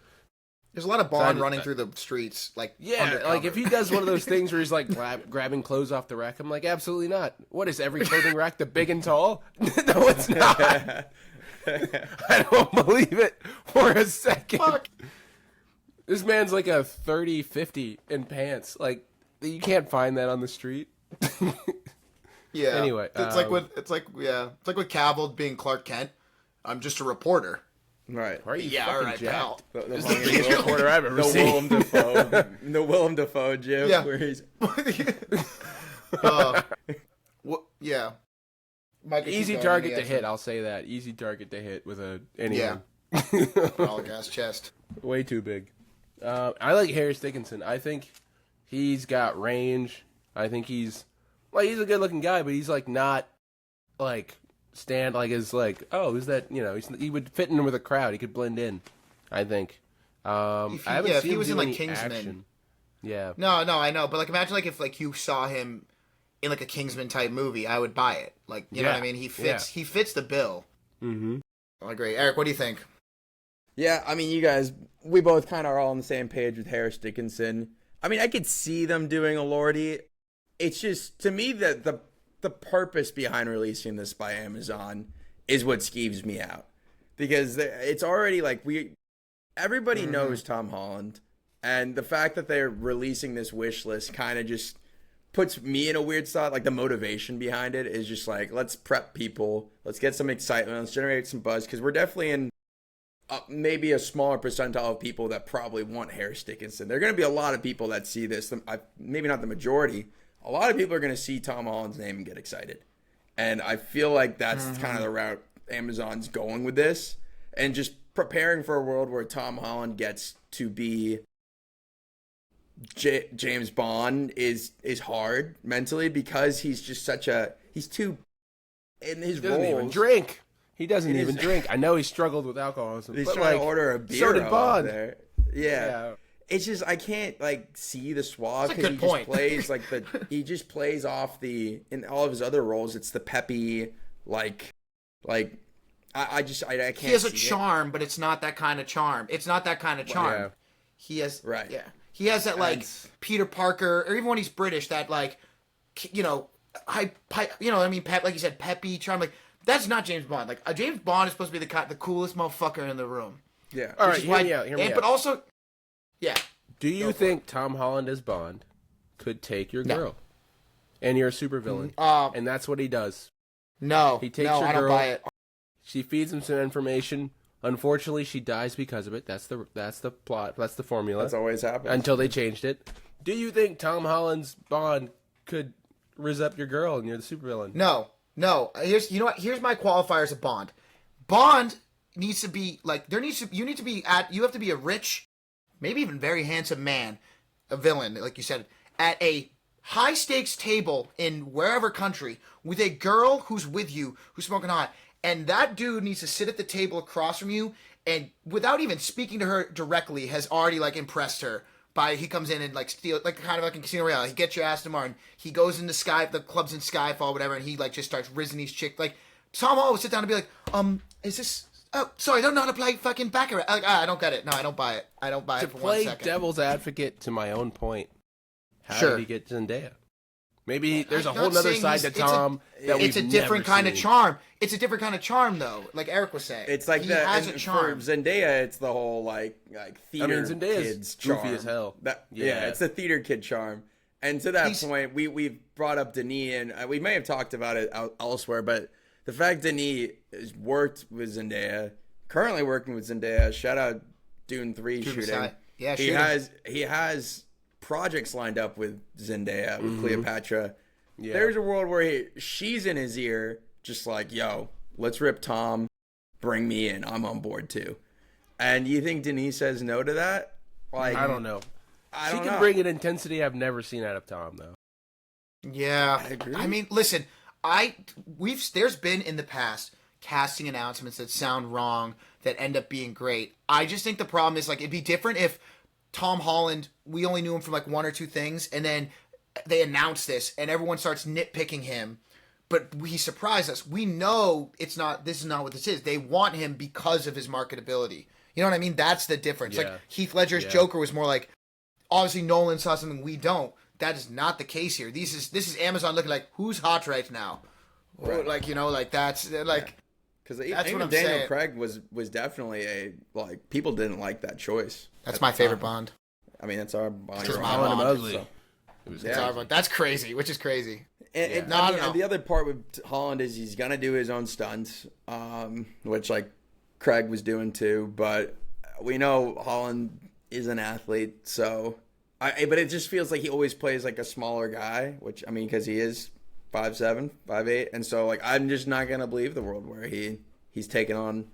There's a lot of Bond running through the streets, like undercover. Like if he does one of those things where he's like grabbing clothes off the rack, I'm like, absolutely not. What is every clothing rack the big and tall? No, it's not. I don't believe it for a second. Fuck. This man's like a 30-50 in pants. Like you can't find that on the street. Yeah. Anyway, it's like with Cavill being Clark Kent. I'm just a reporter. Right. Why are you Yeah, fucking all right, jacked? pal. The This is the biggest reporter I've ever seen. Willem Dafoe. The Willem Dafoe gif Yeah. where he's Yeah. Mike, Easy keep going, target yeah. to hit. I'll say that. Easy target to hit with anyone. Yeah. All gas chest. Way too big. I like Harris Dickinson. I think he's got range. I think he's a good looking guy, but he's like not like stand like as like, oh, who's that? You know, he would fit in with a crowd. He could blend in. I think. I haven't if seen he him was do in, like, any Kingsman. action. Yeah. No, I know, but like imagine like if like you saw him in like a Kingsman type movie, I would buy it. Like you know what I mean? He fits the bill. Mm-hmm. I agree. Eric, what do you think? Yeah, I mean, you guys, we both kind of are all on the same page with Harris Dickinson. I mean, I could see them doing a Lordy. It's just, to me, the purpose behind releasing this by Amazon is what skeeves me out. Because it's already like everybody knows Tom Holland. And the fact that they're releasing this wish list kind of just puts me in a weird spot. Like the motivation behind it is just like, let's prep people. Let's get some excitement. Let's generate some buzz. Because we're definitely in maybe a smaller percentile of people that probably want Harris Dickinson. There are going to be a lot of people that see this. Maybe not the majority. A lot of people are going to see Tom Holland's name and get excited. And I feel like that's kind of the route Amazon's going with this. And just preparing for a world where Tom Holland gets to be James Bond is hard mentally because he's just he's too in his He doesn't roles. even drink. He doesn't even drink. I know he struggled with alcoholism. He's but trying like, to order a beer. so did out Bond. there. Yeah. It's just I can't like see the suave That's a because good he point. just plays like he just plays off in all of his other roles. It's the peppy I can't. He has a see charm, but it's not that kind of charm. It's not that kind of charm. Yeah. He has Right. Yeah. He has that like That's- Peter Parker, or even when he's British, that like you know, like you said, peppy charm. Like that's not James Bond. Like James Bond is supposed to be the coolest motherfucker in the room. Yeah. All Which right, is hear why- me out. Hear me But out. also, yeah. Do you think Tom Holland as Bond could take your No. girl, and you're a supervillain, Mm-hmm. and that's what he does? No. He takes no, your I don't girl. buy it. She feeds him some information. Unfortunately, she dies because of it. That's the plot. That's the formula. That's always happened. Until they changed it. Do you think Tom Holland's Bond could rizz up your girl and you're the supervillain? No. Here's Here's my qualifiers of Bond. Bond needs to be like you have to be a rich, maybe even very handsome man, a villain, like you said, at a high stakes table in wherever country with a girl who's with you, who's smoking hot, and that dude needs to sit at the table across from you and without even speaking to her directly has already like impressed her. He comes in and like steal, like kind of like in Casino Royale. He gets your ass tomorrow, and he goes into the clubs in Skyfall, whatever, and he like just starts rizzing these chicks. Like Tom Holland would sit down and be like, is this? Oh, sorry, I don't know how to play fucking Baccarat. I don't get it. No, I don't buy it. I don't buy To it for 1 play second. devil's advocate to my own point, how Sure. did he get Zendaya? Maybe there's a I'm whole not other saying side to it's a- Tom that we've It's a different never kind of seen. charm. It's a different kind of charm, though. Like Eric was saying, It's like he that. has a and charm. For Zendaya, it's the whole like theater Zendaya's kids goofy charm. as hell. Yeah, Yeah. it's the theater kid charm. And to that He's- point, we've brought up Denis, and we may have talked about it elsewhere, but the fact Denis has worked with Zendaya, currently working with Zendaya, shout out Dune 3 shooting. beside- yeah, he shooting. he has projects lined up with Zendaya, with Cleopatra. Yeah. There's a world where she's in his ear, just like, yo, let's rip Tom, bring me in, I'm on board too. And you think Denis says no to that? Like, I don't know. I She don't can know. bring an intensity I've never seen out of Tom, though. Yeah, I agree. I mean, listen, there's been in the past casting announcements that sound wrong that end up being great. I just think the problem is like it'd be different if Tom Holland, we only knew him from like one or two things, and then they announce this and everyone starts nitpicking him, but he surprised us. We know it's not. This is not what this is. They want him because of his marketability. You know what I mean? That's the difference. Yeah. Like Heath Ledger's Joker was more like, obviously Nolan saw something we don't. That is not the case here. This is Amazon looking like, who's hot right now? Right. Like, you know, like that's like. Because That's even what I'm Daniel saying. Craig was definitely people didn't like that choice. That's at my the favorite time. Bond. I mean, it's our Bond. It's my Calling him Bond, ugly. so- It was That's Yeah. our Bond. That's crazy, which is crazy. And, No, I don't and know. the other part with Holland is he's gonna do his own stunts, which like Craig was doing too. But we know Holland is an athlete, so but it just feels like he always plays like a smaller guy, which I mean, because he is 5'7", 5'8", and so like I'm just not gonna believe the world where he's taking on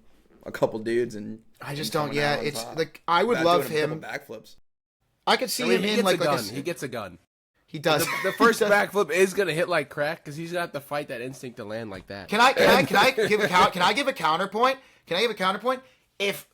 a couple dudes and I just and don't. coming Yeah, out on it's top. like I would Not love doing a him. couple backflips. I could see I mean, him he in gets like a gun. a. He gets a gun. He does. The first He does. backflip is gonna hit like crack because he's gonna have to fight that instinct to land like that. Can I give a counterpoint? Can I give a counterpoint? If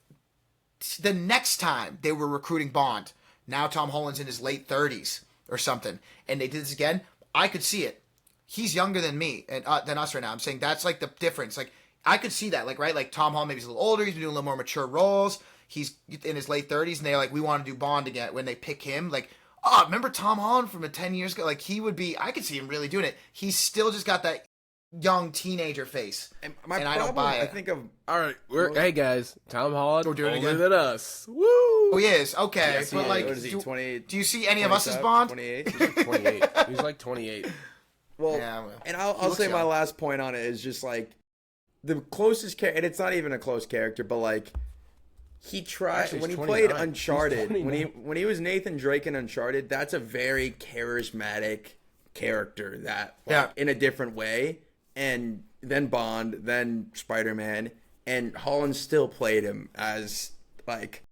the next time they were recruiting Bond, now Tom Holland's in his late 30s or something, and they did this again, I could see it. He's younger than me and than us right now. I'm saying that's like the difference. Like I could see that. Like right, like Tom Holland maybe he's a little older. He's been doing a little more mature roles. He's in his late 30s, and they're like, we want to do Bond again. When they pick him, like, oh, remember Tom Holland from 10 years ago? Like he would be. I could see him really doing it. He's still just got that young teenager face, And and I don't buy it. I think of All right, hey guys, Tom Holland We're doing it older again? than us. Woo! Oh, he is. Okay, Yes, but he- like, what is he, do, 20, do you see any of us as Bond? 28. 28. He's like 28. Well, Yeah, well, and he I'll looks say my young. last point on it is just like the closest character, and it's not even a close character, but like he tried Actually, when he he's played 29. Uncharted, He's when he was Nathan Drake in Uncharted, that's a very charismatic character that like, Yeah. in a different way, and then Bond, then Spider-Man, and Holland still played him as like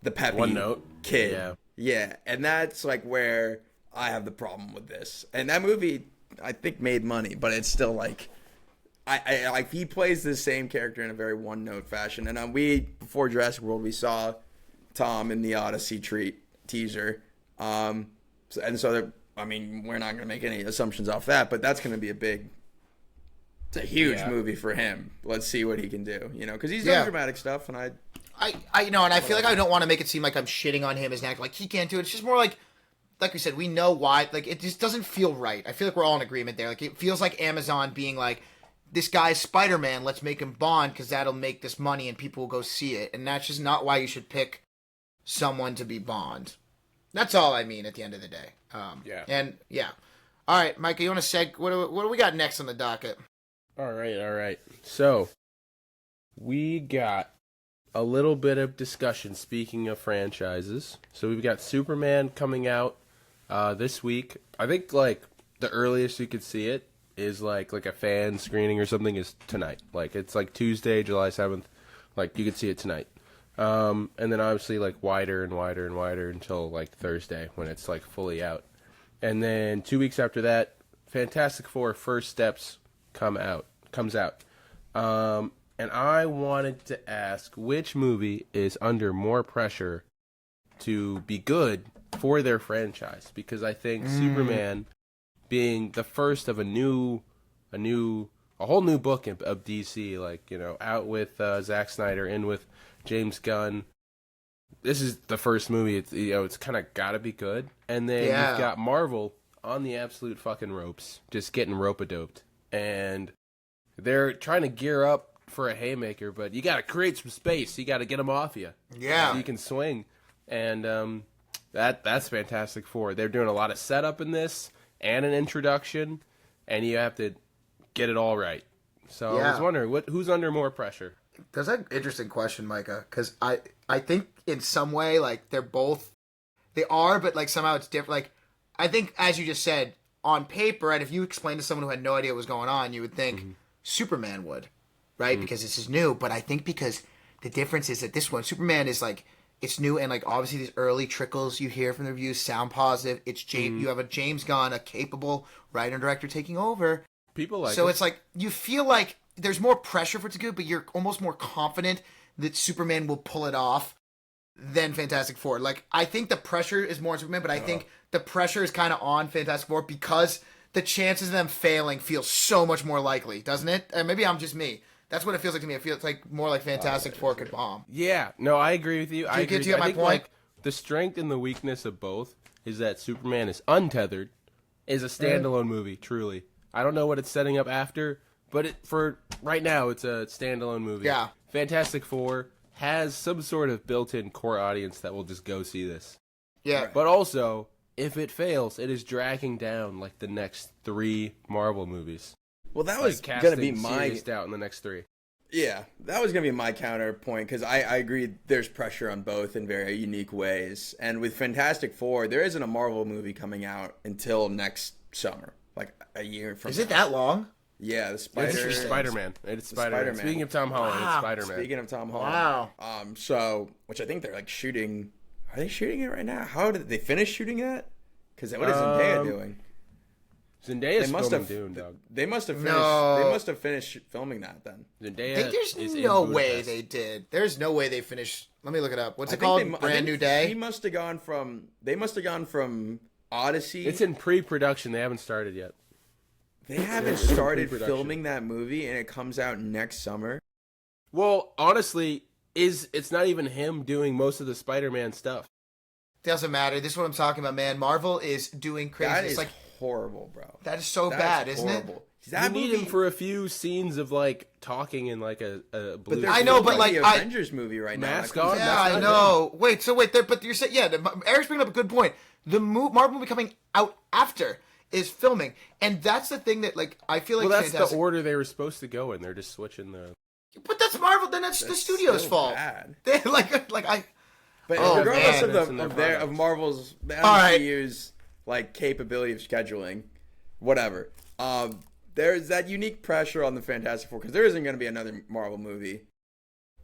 the peppy One note. kid. Yeah, and that's like where I have the problem with this. And that movie, I think, made money, but it's still like, I like he plays the same character in a very one note fashion. And before Jurassic World, we saw Tom in the Odyssey teaser. I mean, we're not gonna make any assumptions off that, but that's gonna be it's a huge movie for him. Let's see what he can do, because he's done Yeah. dramatic stuff, and I know, and I feel like I don't want to make it seem like I'm shitting on him as an actor. Like he can't do it. It's just more like we said, we know why. Like it just doesn't feel right. I feel like we're all in agreement there. Like it feels like Amazon being like, this guy's Spider-Man. Let's make him Bond because that'll make this money and people will go see it. And that's just not why you should pick someone to be Bond. That's all I mean at the end of the day. Yeah. And yeah. All right, Micah, you want to what do we got next on the docket? All right. So, we got a little bit of discussion, speaking of franchises. So, we've got Superman coming out this week. I think, like, the earliest you could see it is, like a fan screening or something is tonight. Like, it's, like, Tuesday, July 7th. Like, you could see it tonight. And then, obviously, like, wider and wider and wider until, like, Thursday when it's, like, fully out. And then 2 weeks after that, Fantastic Four First Steps comes out. And I wanted to ask which movie is under more pressure to be good for their franchise, because I think Superman being the first of a whole new book of DC, like, out with Zack Snyder, in with James Gunn. This is the first movie. It's kind of got to be good. And then you've got Marvel on the absolute fucking ropes, just getting rope-a-doped. And they're trying to gear up for a haymaker, but you got to create some space. You got to get them off you. Yeah. So you can swing. And that's Fantastic Four. They're doing a lot of setup in this and an introduction, and you have to get it all right. So I was wondering, who's under more pressure? That's an interesting question, Micah, because I think in some way, like, they are, but, like, somehow it's different. Like, I think, as you just said, on paper, and if you explained to someone who had no idea what was going on, you would think Superman would, right? Because this is new. But I think because the difference is that this one, Superman is, like, it's new, and, like, obviously these early trickles you hear from the reviews sound positive. It's you have a James Gunn, a capable writer and director taking over. People like So it. it's like, you feel like there's more pressure for it to go, but you're almost more confident that Superman will pull it off than Fantastic Four. Like, I think the pressure is more on Superman, but I think the pressure is kind of on Fantastic Four because the chances of them failing feel so much more likely, doesn't it? And maybe I'm just me. That's what it feels like to me. It feels like more like Fantastic Four could bomb. Yeah, no, I agree with you. I agree. Do you get my think, point? like, the strength and the weakness of both is that Superman is untethered, is a standalone movie, truly. I don't know what it's setting up after, but for right now, it's a standalone movie. Yeah. Fantastic Four has some sort of built-in core audience that will just go see this. Yeah. But also, if it fails, it is dragging down like the next 3 Marvel movies. Well, that Like, was going to be casting my serious doubt in the next 3. Yeah, that was going to be my counterpoint because I agree there's pressure on both in very unique ways. And with Fantastic Four, there isn't a Marvel movie coming out until next summer, like a year from Is now. it that long? Yeah, the It's Spider-Man. It's The Spider-Man. Spider-Man. Speaking of Tom Holland, it's Wow. Spider-Man. Speaking of Tom Holland. Wow. So, which I think they're like shooting. Are they shooting it right now? How did they finish shooting that? Because what is Zendaya doing? Zendaya's They must filming have. Dune, dog. They must have finished. No. They must have finished filming that then. Zendaya There's is in no way Budapest. they did. There's no way they finished. Let me look it up. What's it I think called? they mu- I Brand think New Day? He must have gone from. They must have gone from Odyssey. It's in pre-production. They haven't started yet. They haven't It's in started pre-production. filming that movie, and it comes out next summer. Well, honestly, it's not even him doing most of the Spider-Man stuff. Doesn't matter. This is what I'm talking about, man. Marvel is doing crazy. That It's is like horrible, bro. that is so That's bad, isn't it? horrible. That you need movie, him for a few scenes of like talking in like a blue. but they're I know, but, filming like, the I- Avengers movie right now. Mask that comes on? out. Yeah, That's I not know. Wait, but you're saying, yeah, Eric's bringing up a good point. The Marvel movie coming out after is filming, and that's the thing that, like, I feel like well, that's Fantastic. the order they were supposed to go in. They're just switching the. But that's Marvel. Then that's the That's studio's still fault. bad. They I. But Oh, regardless man. That's in their of products. Marvel's the All right. MCU's like capability of scheduling, whatever. There's that unique pressure on the Fantastic Four because there isn't going to be another Marvel movie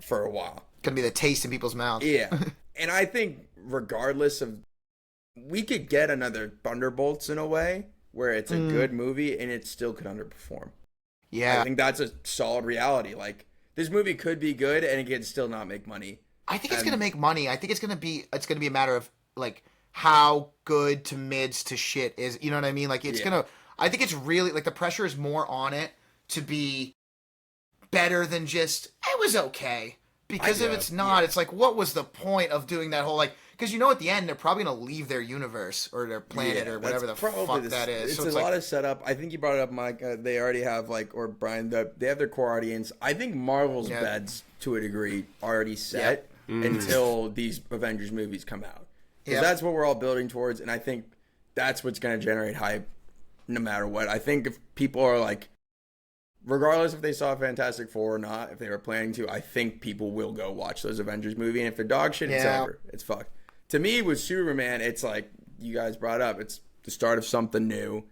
for a while. Gonna be the taste in people's mouths. Yeah, and I think regardless of, we could get another Thunderbolts in a way where it's a good movie and it still could underperform. Yeah. I think that's a solid reality. Like this movie could be good and it could still not make money. I think it's gonna make money. I think it's gonna be a matter of like how good to mids to shit is. You know what I mean? Like it's Yeah. gonna. I think it's really like the pressure is more on it to be better than just it was okay. Because if it's not, it's like what was the point of doing that whole like? Because you know at the end they're probably gonna leave their universe or their planet or whatever the that's fuck probably that is. It's So a like, lot of setup. I think you brought it up, Mike. They already have like, or Brian, they have their core audience. I think Marvel's Yeah. beds to a degree already set until these Avengers movies come out. Because Yep. that's what we're all building towards, and I think that's what's going to generate hype, no matter what. I think if people are like, regardless if they saw Fantastic Four or not, if they were planning to, I think people will go watch those Avengers movie. And if they're dog shit, it's Yeah. over. It's fucked. To me, with Superman, it's like you guys brought up. It's the start of something new,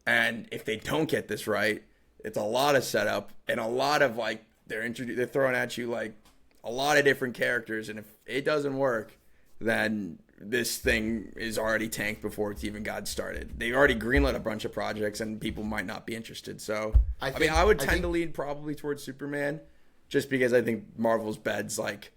and if they don't get this right, it's a lot of setup and a lot of like they're throwing at you like a lot of different characters, and if it doesn't work, then this thing is already tanked before it's even got started. They already greenlit a bunch of projects, and people might not be interested. So, I mean, I would tend to lean probably towards Superman, just because I think Marvel's beds, like,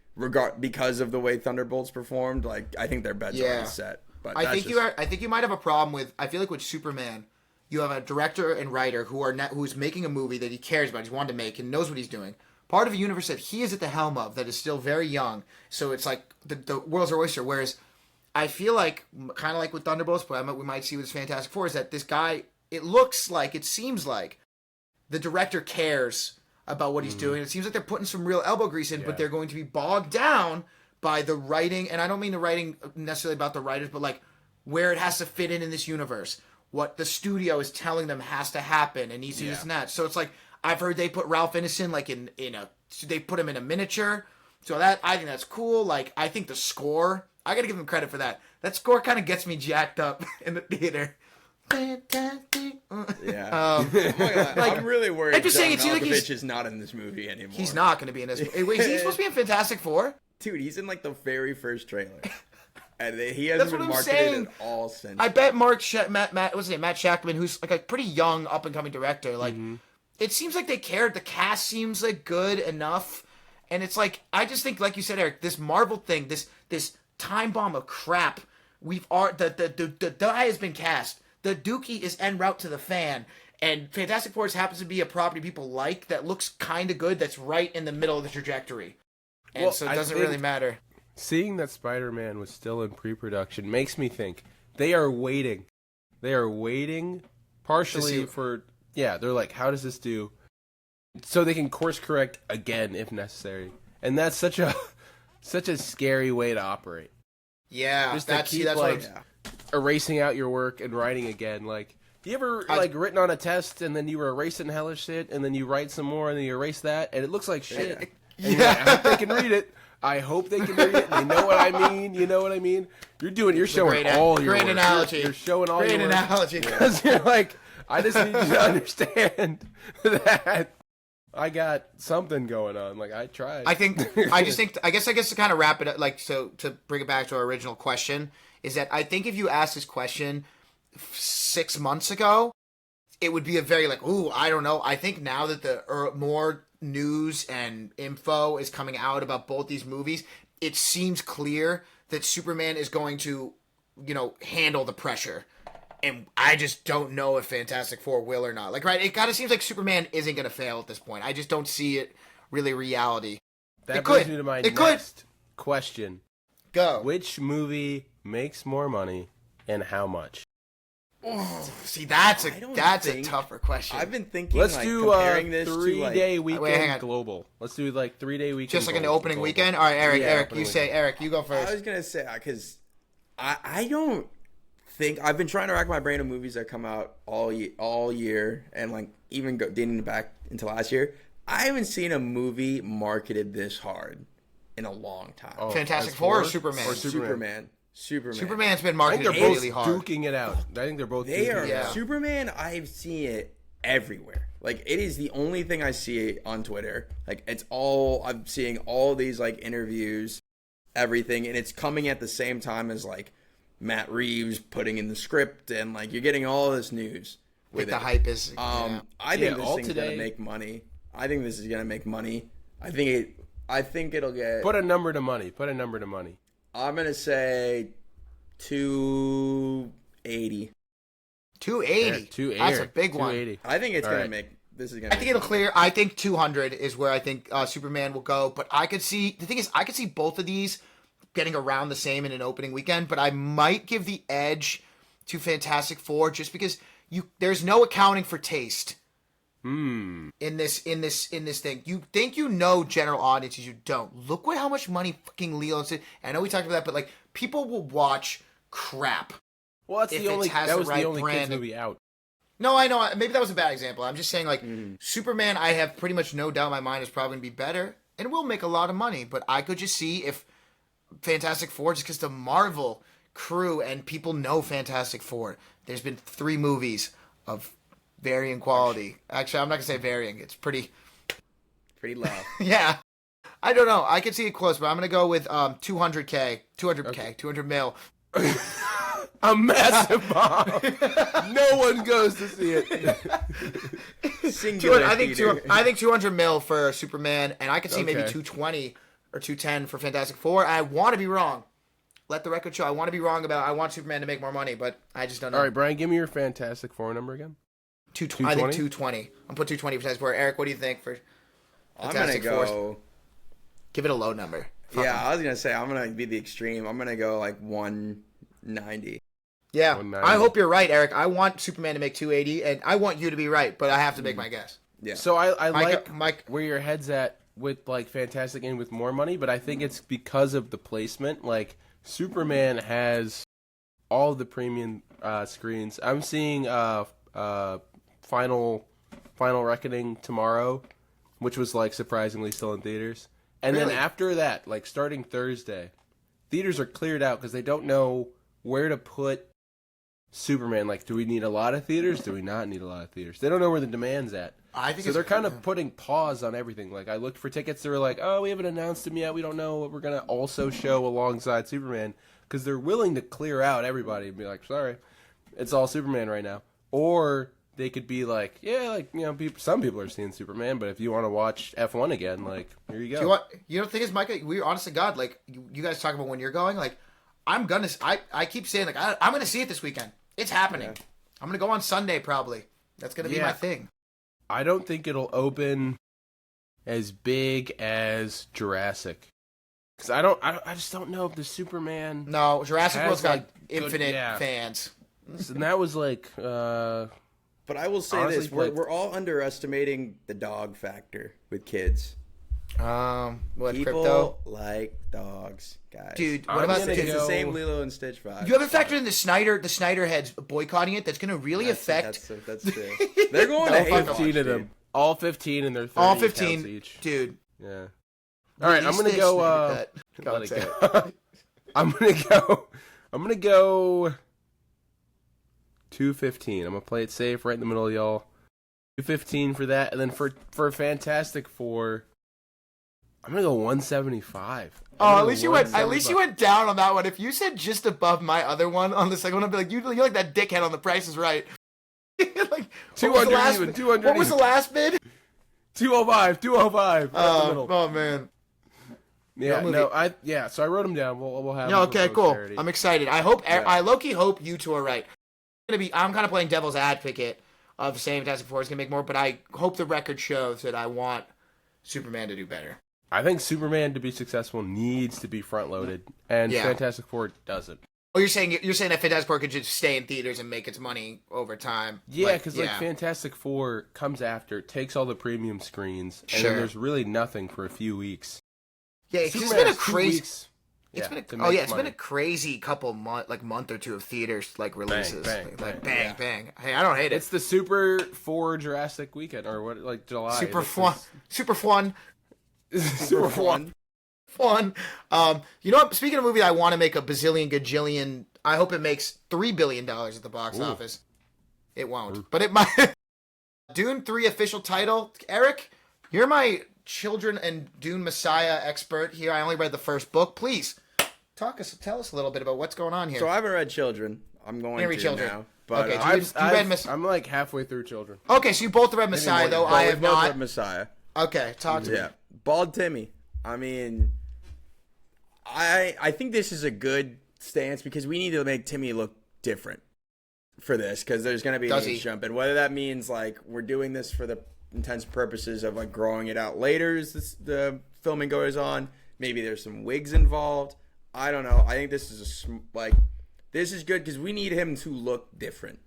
because of the way Thunderbolts performed, like, I think their beds are already set. But I think you might have a problem with. I feel like with Superman, you have a director and writer who's making a movie that he cares about, he's wanted to make, and knows what he's doing. Part of a universe that he is at the helm of that is still very young. So it's like the world's our oyster. Whereas I feel like, kind of like with Thunderbolts, but we might see with this Fantastic Four, is that this guy, it seems like the director cares about what he's doing. It seems like they're putting some real elbow grease in, but they're going to be bogged down by the writing. And I don't mean the writing necessarily about the writers, but like where it has to fit in this universe. What the studio is telling them has to happen and needs to do this and that. So it's like, I've heard they put Ralph Ineson like they put him in a miniature. So that, I think that's cool. Like, I think the score, I gotta give them credit for that. That score kind of gets me jacked up in the theater. Fantastic. Yeah. I'm really worried I'm just saying, it John seems like Malkovich is not in this movie anymore. He's not going to be in this. Wait, is he supposed to be in Fantastic Four? Dude, he's in like the very first trailer. And he That's hasn't what been I'm marketed saying. at all since. I bet Matt Shackman, who's like a pretty young up and coming director, like it seems like they cared. The cast seems like good enough, And it's like, I just think, like you said, Eric, this Marvel thing, this time bomb of crap, the die has been cast. The Dookie is en route to the fan. And Fantastic Four happens to be a property people like that looks kind of good, that's right in the middle of the trajectory. And Well, so it I doesn't think- really matter. Seeing that Spider-Man was still in pre-production makes me think they are waiting. They are waiting partially for... Yeah, they're like, how does this do? So they can course correct again if necessary. And that's such a scary way to operate. Yeah, Just to that's keep, what like, I'm... erasing out your work and writing again. Like, you ever written on a test and then you were erasing hellish shit and then you write some more and then you erase that and it looks like shit. And you're like, I hope they can read it. I hope they can read it. They know what I mean. You know what I mean? You're showing all your great work. analogy. You're showing all Great your work. analogy. Because you're like, I just need you to understand that I got something going on. Like, I tried. I guess to kind of wrap it up, like, so to bring it back to our original question, is that I think if you asked this question 6 months ago, it would be a very like, ooh, I don't know. I think now that the more news and info is coming out about both these movies, it seems clear that Superman is going to, handle the pressure. And I just don't know if Fantastic Four will or not. Like, right, it kind of seems like Superman isn't going to fail at this point. I just don't see it really reality. That brings me to my next question. Go. Which movie makes more money and how much? See, that's a think- tougher question. I've been thinking. Let's like, do comparing this to 3-day like, weekend hang on. global. Let's do like 3-day weekend. Just like an global. opening weekend? All right, Eric, Yeah, Eric, opening you say, weekend. Eric, you go I first. was gonna say because I don't think I've been trying to rack my brain of movies that come out all year and like even dating back into last year. I haven't seen a movie marketed this hard in a long time. Oh, Fantastic as Four or four? Superman? Or Superman. Superman's been I think marketed they're both really hard. duking it out. I think they're both They duking are it out. Superman. I've seen it everywhere. Like it is the only thing I see on Twitter. Like it's all I'm seeing all these like interviews, everything, and it's coming at the same time as like Matt Reeves putting in the script, and like you're getting all this news with the it. hype is. I think Yeah, this all thing's today- gonna make money. I think this is gonna make money. I think it'll get. Put a number to money. Put a number to money. I'm gonna say 280. 280. 280. That's a big one. 280. I think it's All gonna right. make. This is gonna. I think it'll clear. I think 200 is where I think Superman will go. But I could see, the thing is, I could see both of these getting around the same in an opening weekend. But I might give the edge to Fantastic Four just because there's no accounting for taste. In this thing, you think general audiences, you don't. Look how much money fucking Lilo did. I know we talked about that, but like people will watch crap. Well, that's If the it only. has That the was right the only kids brand. movie out. No, I know. Maybe that was a bad example. I'm just saying, like, Superman, I have pretty much no doubt in my mind is probably going to be better and will make a lot of money. But I could just see if Fantastic Four, just because the Marvel crew and people know Fantastic Four, there's been 3 movies of varying quality. Actually, I'm not going to say varying. It's pretty, low. yeah. I don't know. I could see it close, but I'm going to go with 200K, 200 mil. A massive bomb. No one goes to see it. Singular I think theater. I think 200 mil for Superman, and I could see maybe Okay. 220 or 210 for Fantastic Four. I want to be wrong. Let the record show. I want to be wrong I want Superman to make more money, but I just don't know. All right, Brian, give me your Fantastic Four number again. I think 220. I'm put 220 for Fantastic Four. Eric, what do you think for I'm gonna Fantastic go. Four? Give it a low number. Fuck Yeah, 'em. I was gonna say I'm gonna be the extreme. I'm gonna go like 190. Yeah. 190. I hope you're right, Eric. I want Superman to make 280, and I want you to be right, but I have to make my guess. Yeah. So I like Mike, where your head's at with like Fantastic and with more money, but I think it's because of the placement. Like Superman has all the premium screens. I'm seeing Final Reckoning tomorrow, which was like surprisingly still in theaters. And Really? then after that, like starting Thursday, theaters are cleared out because they don't know where to put Superman. Like, do we need a lot of theaters? Do we not need a lot of theaters? They don't know where the demand's at. I think So they're kind of putting pause on everything. Like I looked for tickets, they were like, "Oh, we haven't announced them yet. We don't know what we're gonna also show alongside Superman," because they're willing to clear out everybody and be like, "Sorry, it's all Superman right now." Or they could be like, yeah, like, some people are seeing Superman, but if you want to watch F1 again, like, here you go. You don't think it's Micah? We honest to God, like you guys talk about when you're going, like I keep saying like I'm gonna see it this weekend. It's happening. Yeah. I'm gonna go on Sunday probably. That's gonna be my thing. I don't think it'll open as big as Jurassic. Because I just don't know if the Superman. No, Jurassic World's got infinite fans. And that was like. But I will say this: we're all underestimating the dog factor with kids. What people crypto? like dogs, guys. Dude, what about it's the same Lilo and Stitch vibe? You haven't factored in the Snyder heads boycotting it. That's going to really affect. That's true. They're going to hate 15 of them. All 15 and they're 30 all 15 each. Dude. Yeah. All right, I'm gonna go. Let it go. I'm gonna go. 215. I'm gonna play it safe, right in the middle of y'all. 215 for that, and then for Fantastic Four, I'm gonna go 175. Oh, at least you went down on that one. If you said just above my other one on the second one, I'd be like, you're like that dickhead on The Price is Right. Like 200 even. 200. What was the last bid? 205. 205. Oh man. Yeah, so I wrote them down. We'll have. No, okay, cool. I'm excited. I low-key hope you two are right. I'm kind of playing devil's advocate of saying Fantastic Four is gonna make more, but I hope the record shows that I want Superman to do better. I think Superman to be successful needs to be front-loaded, and Fantastic Four doesn't. Oh, you're saying that Fantastic Four could just stay in theaters and make its money over time? Yeah, because Fantastic Four comes after, takes all the premium screens, and then there's really nothing for a few weeks. Yeah, it's been a crazy. It's been a crazy couple month or two of theaters releases. Bang, bang. Hey, I don't hate it. It's the Super 4 Jurassic weekend or what? Like July. Super fun. Super fun. Fun. You know what? Speaking of movie, I want to make a bazillion gajillion. I hope it makes $3 billion at the box office. It won't, but it might. Dune 3 official title. Eric, you're my Children and Dune Messiah expert here. I only read the first book. Please tell us a little bit about what's going on here. So I haven't read Children. I'm going to Children now. But okay, I'm like halfway through Children. Okay, so you both read Messiah, though. I have not. Read Messiah. Okay, talk to me. Yeah, Bald Timmy. I mean, I think this is a good stance because we need to make Timmy look different for this because there's going to be an age jump, and whether that means we're doing this for the intense purposes of growing it out later as the filming goes on. Maybe there's some wigs involved. I don't know. I think this is this is good because we need him to look different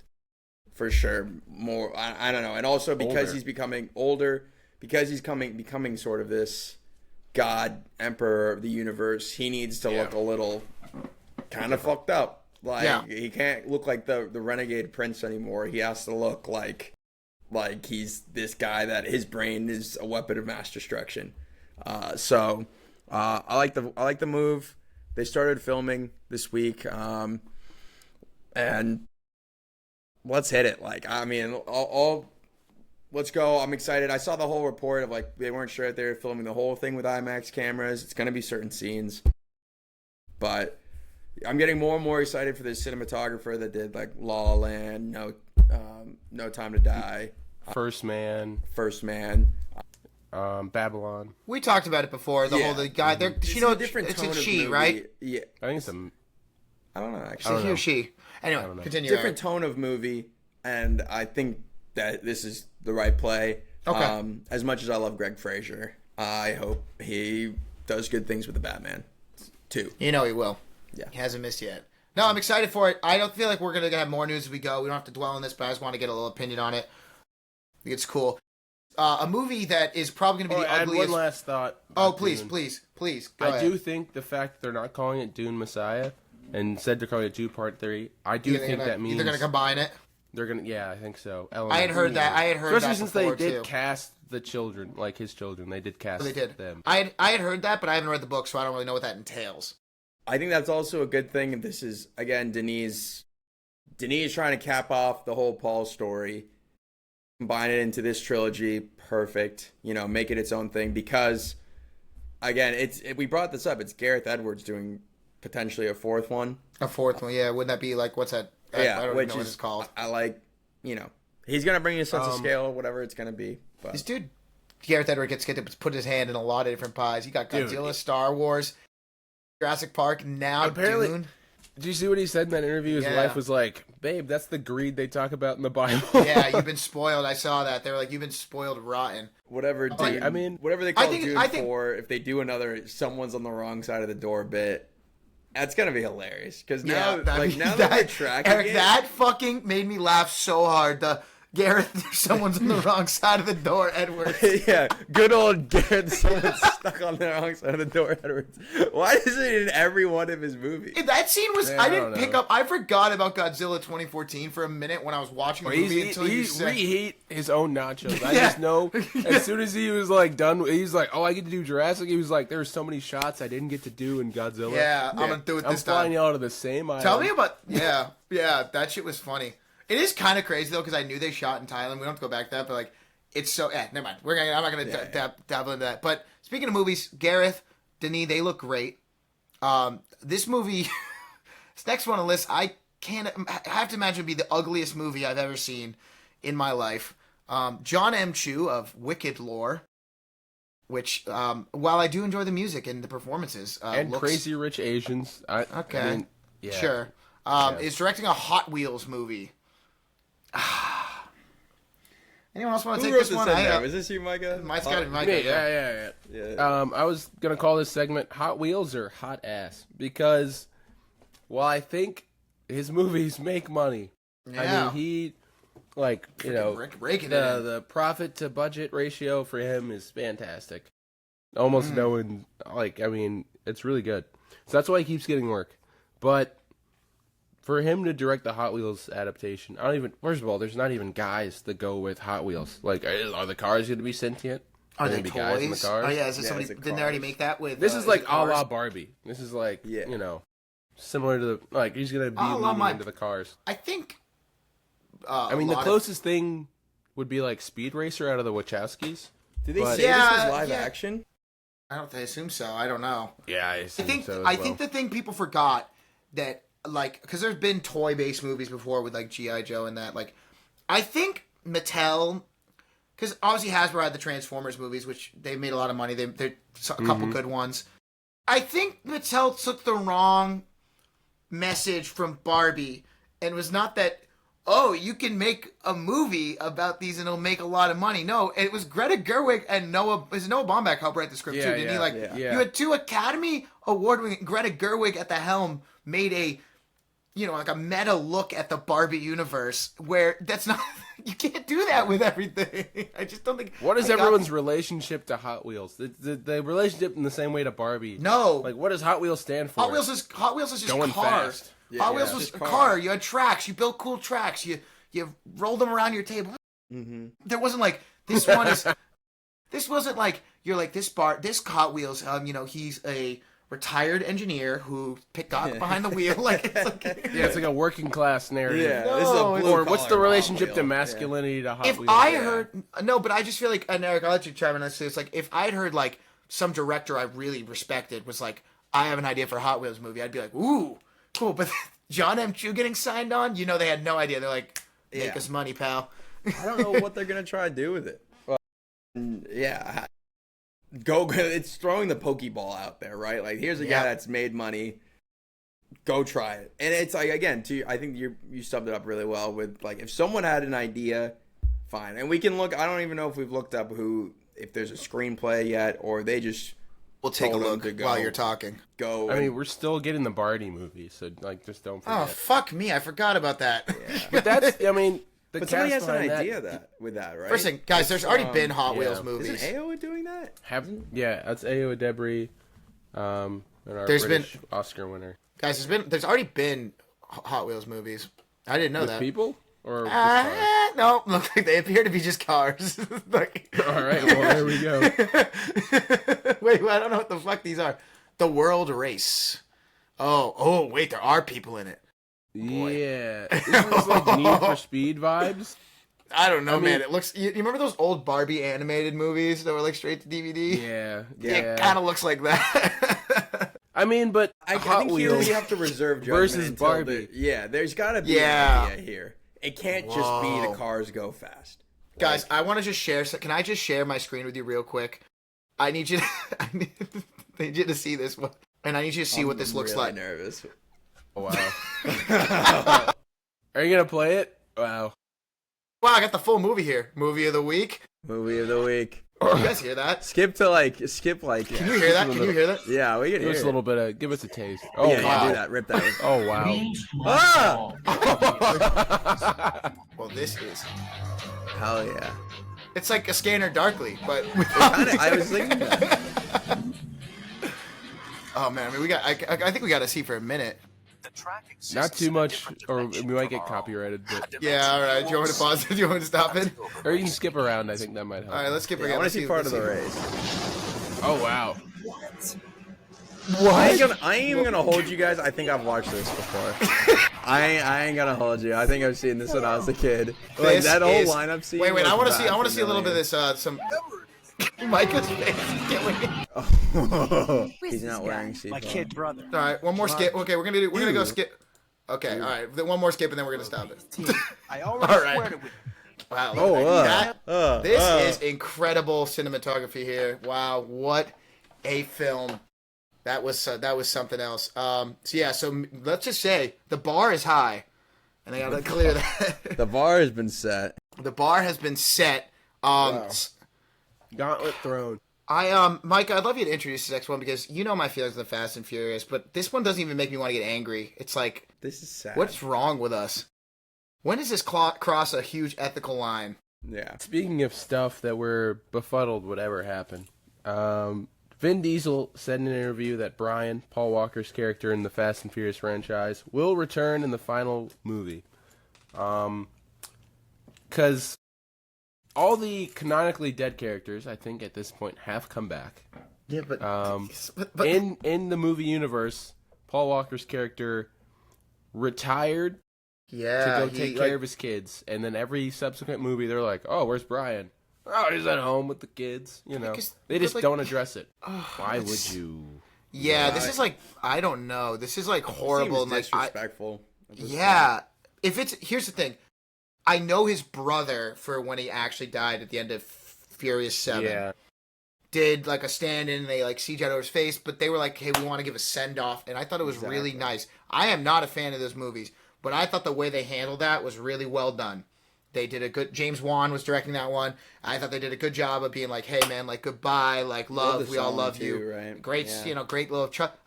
for sure. More, I don't know, and also because he's becoming older, because he's becoming sort of this god emperor of the universe. He needs to look a little kind of fucked up. He can't look like the renegade prince anymore. He has to look like he's this guy that his brain is a weapon of mass destruction. So I like the move. They started filming this week, and let's hit it. Let's go. I'm excited. I saw the whole report of they weren't sure if they were filming the whole thing with IMAX cameras. It's gonna be certain scenes, but I'm getting more and more excited for this cinematographer that did La La Land, No Time to Die. First Man. Babylon. We talked about it before. The guy there. It's a different tone it's of she, movie. right? Yeah. I think it's I don't know actually. It's he or she. Anyway, continue. Different tone of movie, and I think that this is the right play. Okay. As much as I love Greg Fraser, I hope he does good things with the Batman too. You know he will. Yeah. He hasn't missed yet. No, I'm excited for it. I don't feel like we're gonna have more news as we go. We don't have to dwell on this, but I just want to get a little opinion on it. I think it's cool. A movie that is probably going to be the ugliest. One last thought. Oh, please. Go ahead. I do think the fact that they're not calling it Dune Messiah and said they're calling it Dune Part 3, I do think that means they're going to combine it. They're going to, yeah, I think so. I had heard that. Especially since they did cast the children, his children. They did cast them. I had heard that, but I haven't read the book, so I don't really know what that entails. I think that's also a good thing. And this is, again, Denis trying to cap off the whole Paul story. Combine it into this trilogy, perfect. Make it its own thing because, again, we brought this up. It's Gareth Edwards doing potentially a fourth one. A fourth one, yeah. Wouldn't that be what's that? I don't know what it's called. I like, He's gonna bring you a sense of scale, whatever it's gonna be. But This dude, Gareth Edwards, gets to put his hand in a lot of different pies. He got Godzilla, Dude. Star Wars, Jurassic Park, now Apparently- Dune. Did you see what he said in that interview? His Yeah. wife was like, "Babe, that's the greed they talk about in the Bible." Yeah, you've been spoiled. I saw that. They were like, you've been spoiled rotten. whatever, Like, Dune, I mean, whatever they call think- Dune I think- 4, if they do another "someone's on the wrong side of the door" bit, that's gonna be hilarious. Because now, I like mean, now that we're tracking Eric, it, that fucking made me laugh so hard. The Gareth, someone's on the wrong side of the door, Edwards. yeah, good old Garrett. Someone's stuck on the wrong side of the door, Edwards. Why is it in every one of his movies? That scene was, Yeah, I I didn't don't pick know. up, I forgot about Godzilla 2014 for a minute when I was watching the movie until you He said. reheat his own nachos. I Yeah. just know as soon as he was like done, he's like, "Oh, I get to do Jurassic." He was like, "There's so many shots I didn't get to do in Godzilla." Yeah, I'm gonna do it I'm this flying time. y'all to the same island. Tell me about, yeah, that shit was funny. It is kind of crazy though, because I knew they shot in Thailand. We don't have to go back to that, but like, it's so, never mind. I'm not gonna dabble into that. But speaking of movies, Gareth, Denis, they look great. This movie, this next one on the list, I have to imagine would be the ugliest movie I've ever seen in my life. John M. Chu of Wicked lore, which, while I do enjoy the music and the performances, and looks, Crazy Rich Asians. Okay. I mean, yeah. Sure. Is directing a Hot Wheels movie. Anyone else want to Who take wrote this this one? in there? Was this you, Micah? Mike's got it. Mike, Yeah. Yeah. I was gonna call this segment "Hot Wheels" or "Hot Ass" because while I think his movies make money, I Yeah. mean he, like you know, raking it in. the profit to budget ratio for him is fantastic. Almost no one I mean, it's really good. So that's why he keeps getting work. But for him to direct the Hot Wheels adaptation, I don't even. First of all, there's not even guys that go with Hot Wheels. Like, are the cars going to be sentient? Are they gonna be toys? guys in the cars? Oh yeah, is it Yeah, somebody? it's a Didn't they already cars. make that with? This is like it a la Cars? Barbie. This is like, Yeah. you know, similar to the like he's going to be A la leaning my- into the cars. I think. I mean, the closest thing would be like Speed Racer out of the Wachowskis. Did they But- say this Yeah, was live yeah. action? I assume so. I don't know. Yeah, I I think so as I well. think the thing people forgot that like because there's been toy based movies before with like GI Joe and that like I think Mattel because obviously Hasbro had the Transformers movies which they made a lot of money they're a couple good ones. I think Mattel took the wrong message from Barbie and was not that oh you can make a movie about these and it'll make a lot of money. No, it was Greta Gerwig and Noah Baumbach helped write the script Yeah, too. Didn't he? yeah, Like yeah. you had 2 Academy Award winning Greta Gerwig at the helm made a like a meta look at the Barbie universe where that's not you can't do that with everything. I just don't think What is I got- everyone's relationship to Hot Wheels? The relationship in the same way to Barbie. No. Like, what does Hot Wheels stand for? Hot Wheels is just Going cars. fast. Yeah, Hot yeah. Wheels was Just a cars. car. You had tracks. You built cool tracks. You rolled them around your table. Mm-hmm. There wasn't like this one is. This wasn't like you're like this Hot Wheels. He's a retired engineer who got behind the wheel. Like it's like Yeah, it's like a working class narrative. Yeah, No, this is a it's- blue Or what's the collar relationship Hot to Wheel. masculinity to Hot if Wheels? I Yeah. heard no, but I just feel like and Eric, I'll let you chime in on this. It's like if I'd heard like some director I really respected was like, I have an idea for a Hot Wheels movie, I'd be like, ooh, cool. But John M. Chu getting signed on, they had no idea. They're like, make Yeah. us money, pal. I don't know what they're gonna try to do with it. Well, yeah, go. It's throwing the Pokeball out there, right? Like, here's a Yeah. guy that's made money. Go try it, and it's like again, I think you summed it up really well with like if someone had an idea, fine, and we can look. I don't even know if we've looked up if there's a screenplay yet, or they just We'll take a told them look to go. while you're talking. go. I and- mean, we're still getting the Barney movie, so like, just don't Oh, forget. fuck me. I forgot about that. But that's, I mean, the but cast somebody has an behind idea with that, right? First thing, guys, there's already been Hot yeah. Wheels movies. Isn't Ayo doing that? Yeah, that's Ayo Debris, and our There's British Oscar winner. Guys, there's already been Hot Wheels movies. I didn't know With that. people or just cars? No, look like they appear to be just cars. Like- All right, well there we go. Wait, I don't know what the fuck these are. The World Race. Oh, wait, there are people in it. Yeah, isn't this like Need for Speed vibes? I don't know, I mean- man. It looks. You remember those old Barbie animated movies that were like straight to DVD? Yeah, It kind of looks like that. I mean, but I Hot think here Wheels we have to reserve judgment versus until Barbie. yeah, there's got to be Yeah. an idea here. it can't just be Whoa. the cars go fast. Guys, I want to just share. Can I just share my screen with you real quick? I need you. I need you to see this one, and I need you to see what this looks really like. Nervous. Oh, wow. Are you gonna play it? Wow. Wow, I got the full movie here. Movie of the week. Movie of the week. You guys hear that? Skip. Can you hear that? Can you hear that? Yeah, we can Give hear us it. a little bit of. Give us a taste. Oh Yeah, wow. do that. Rip that. Oh wow. Ah! Well, this is. Hell yeah. It's like a Scanner Darkly, but I was thinking that. Oh man, I mean, we got. I think we got to see for a minute. Not too much, or we might get copyrighted. But, Yeah, all right. Do you want me to pause it? Do you want me to stop it? or you can skip around. I think that might help. All right, let's skip Yeah, again. I want Let's to see part of the let's race. Oh wow. I ain't even gonna hold you guys. I think I've watched this before. I ain't gonna hold you. I think I've seen this when I was a kid. Like This that whole is- lineup scene. Wait, I was want to see. bad I want to see a little bit of familiar. this. Some Micah's face. Can't wait. He's not wearing My seatbelt. kid brother. All right, one more skip. Okay, we're gonna go skip. Okay, all right. Then one more skip, and then we're gonna stop it. I already All right. swear it with Wow. Oh, This is incredible cinematography here. Wow, what a film. That was something else. So let's just say the bar is high, and I gotta clear that. The bar has been set. The bar has been set. Wow. Gauntlet thrown. Mike, I'd love you to introduce this next one because you know my feelings on the Fast and Furious, but this one doesn't even make me want to get angry. It's like, This is sad. what's wrong with us? When does this cross a huge ethical line? Yeah. Speaking of stuff that we're befuddled whatever happened, Vin Diesel said in an interview that Brian, Paul Walker's character in the Fast and Furious franchise, will return in the final movie. Because all the canonically dead characters, I think at this point, have come back. Yeah, but, In the movie universe, Paul Walker's character retired yeah, to go take care of his kids, and then every subsequent movie, they're like, "Oh, where's Brian? Oh, he's at home with the kids." You know, they just don't address it. Why would you? Yeah, this is like, I don't know. This is like horrible. And like, disrespectful. at this yeah, here's the thing. I know his brother for when he actually died at the end of Furious 7. Yeah, Did like a stand-in and they like CGI'd over his face, but they were like, hey, we want to give a send-off, and I thought it was really nice. I am not a fan of those movies, but I thought the way they handled that was really well done. They did a good. James Wan was directing that one. I thought they did a good job of being like, "Hey, man, like goodbye, like love, the we all song, love too, you." right? Great, Yeah. great little truck.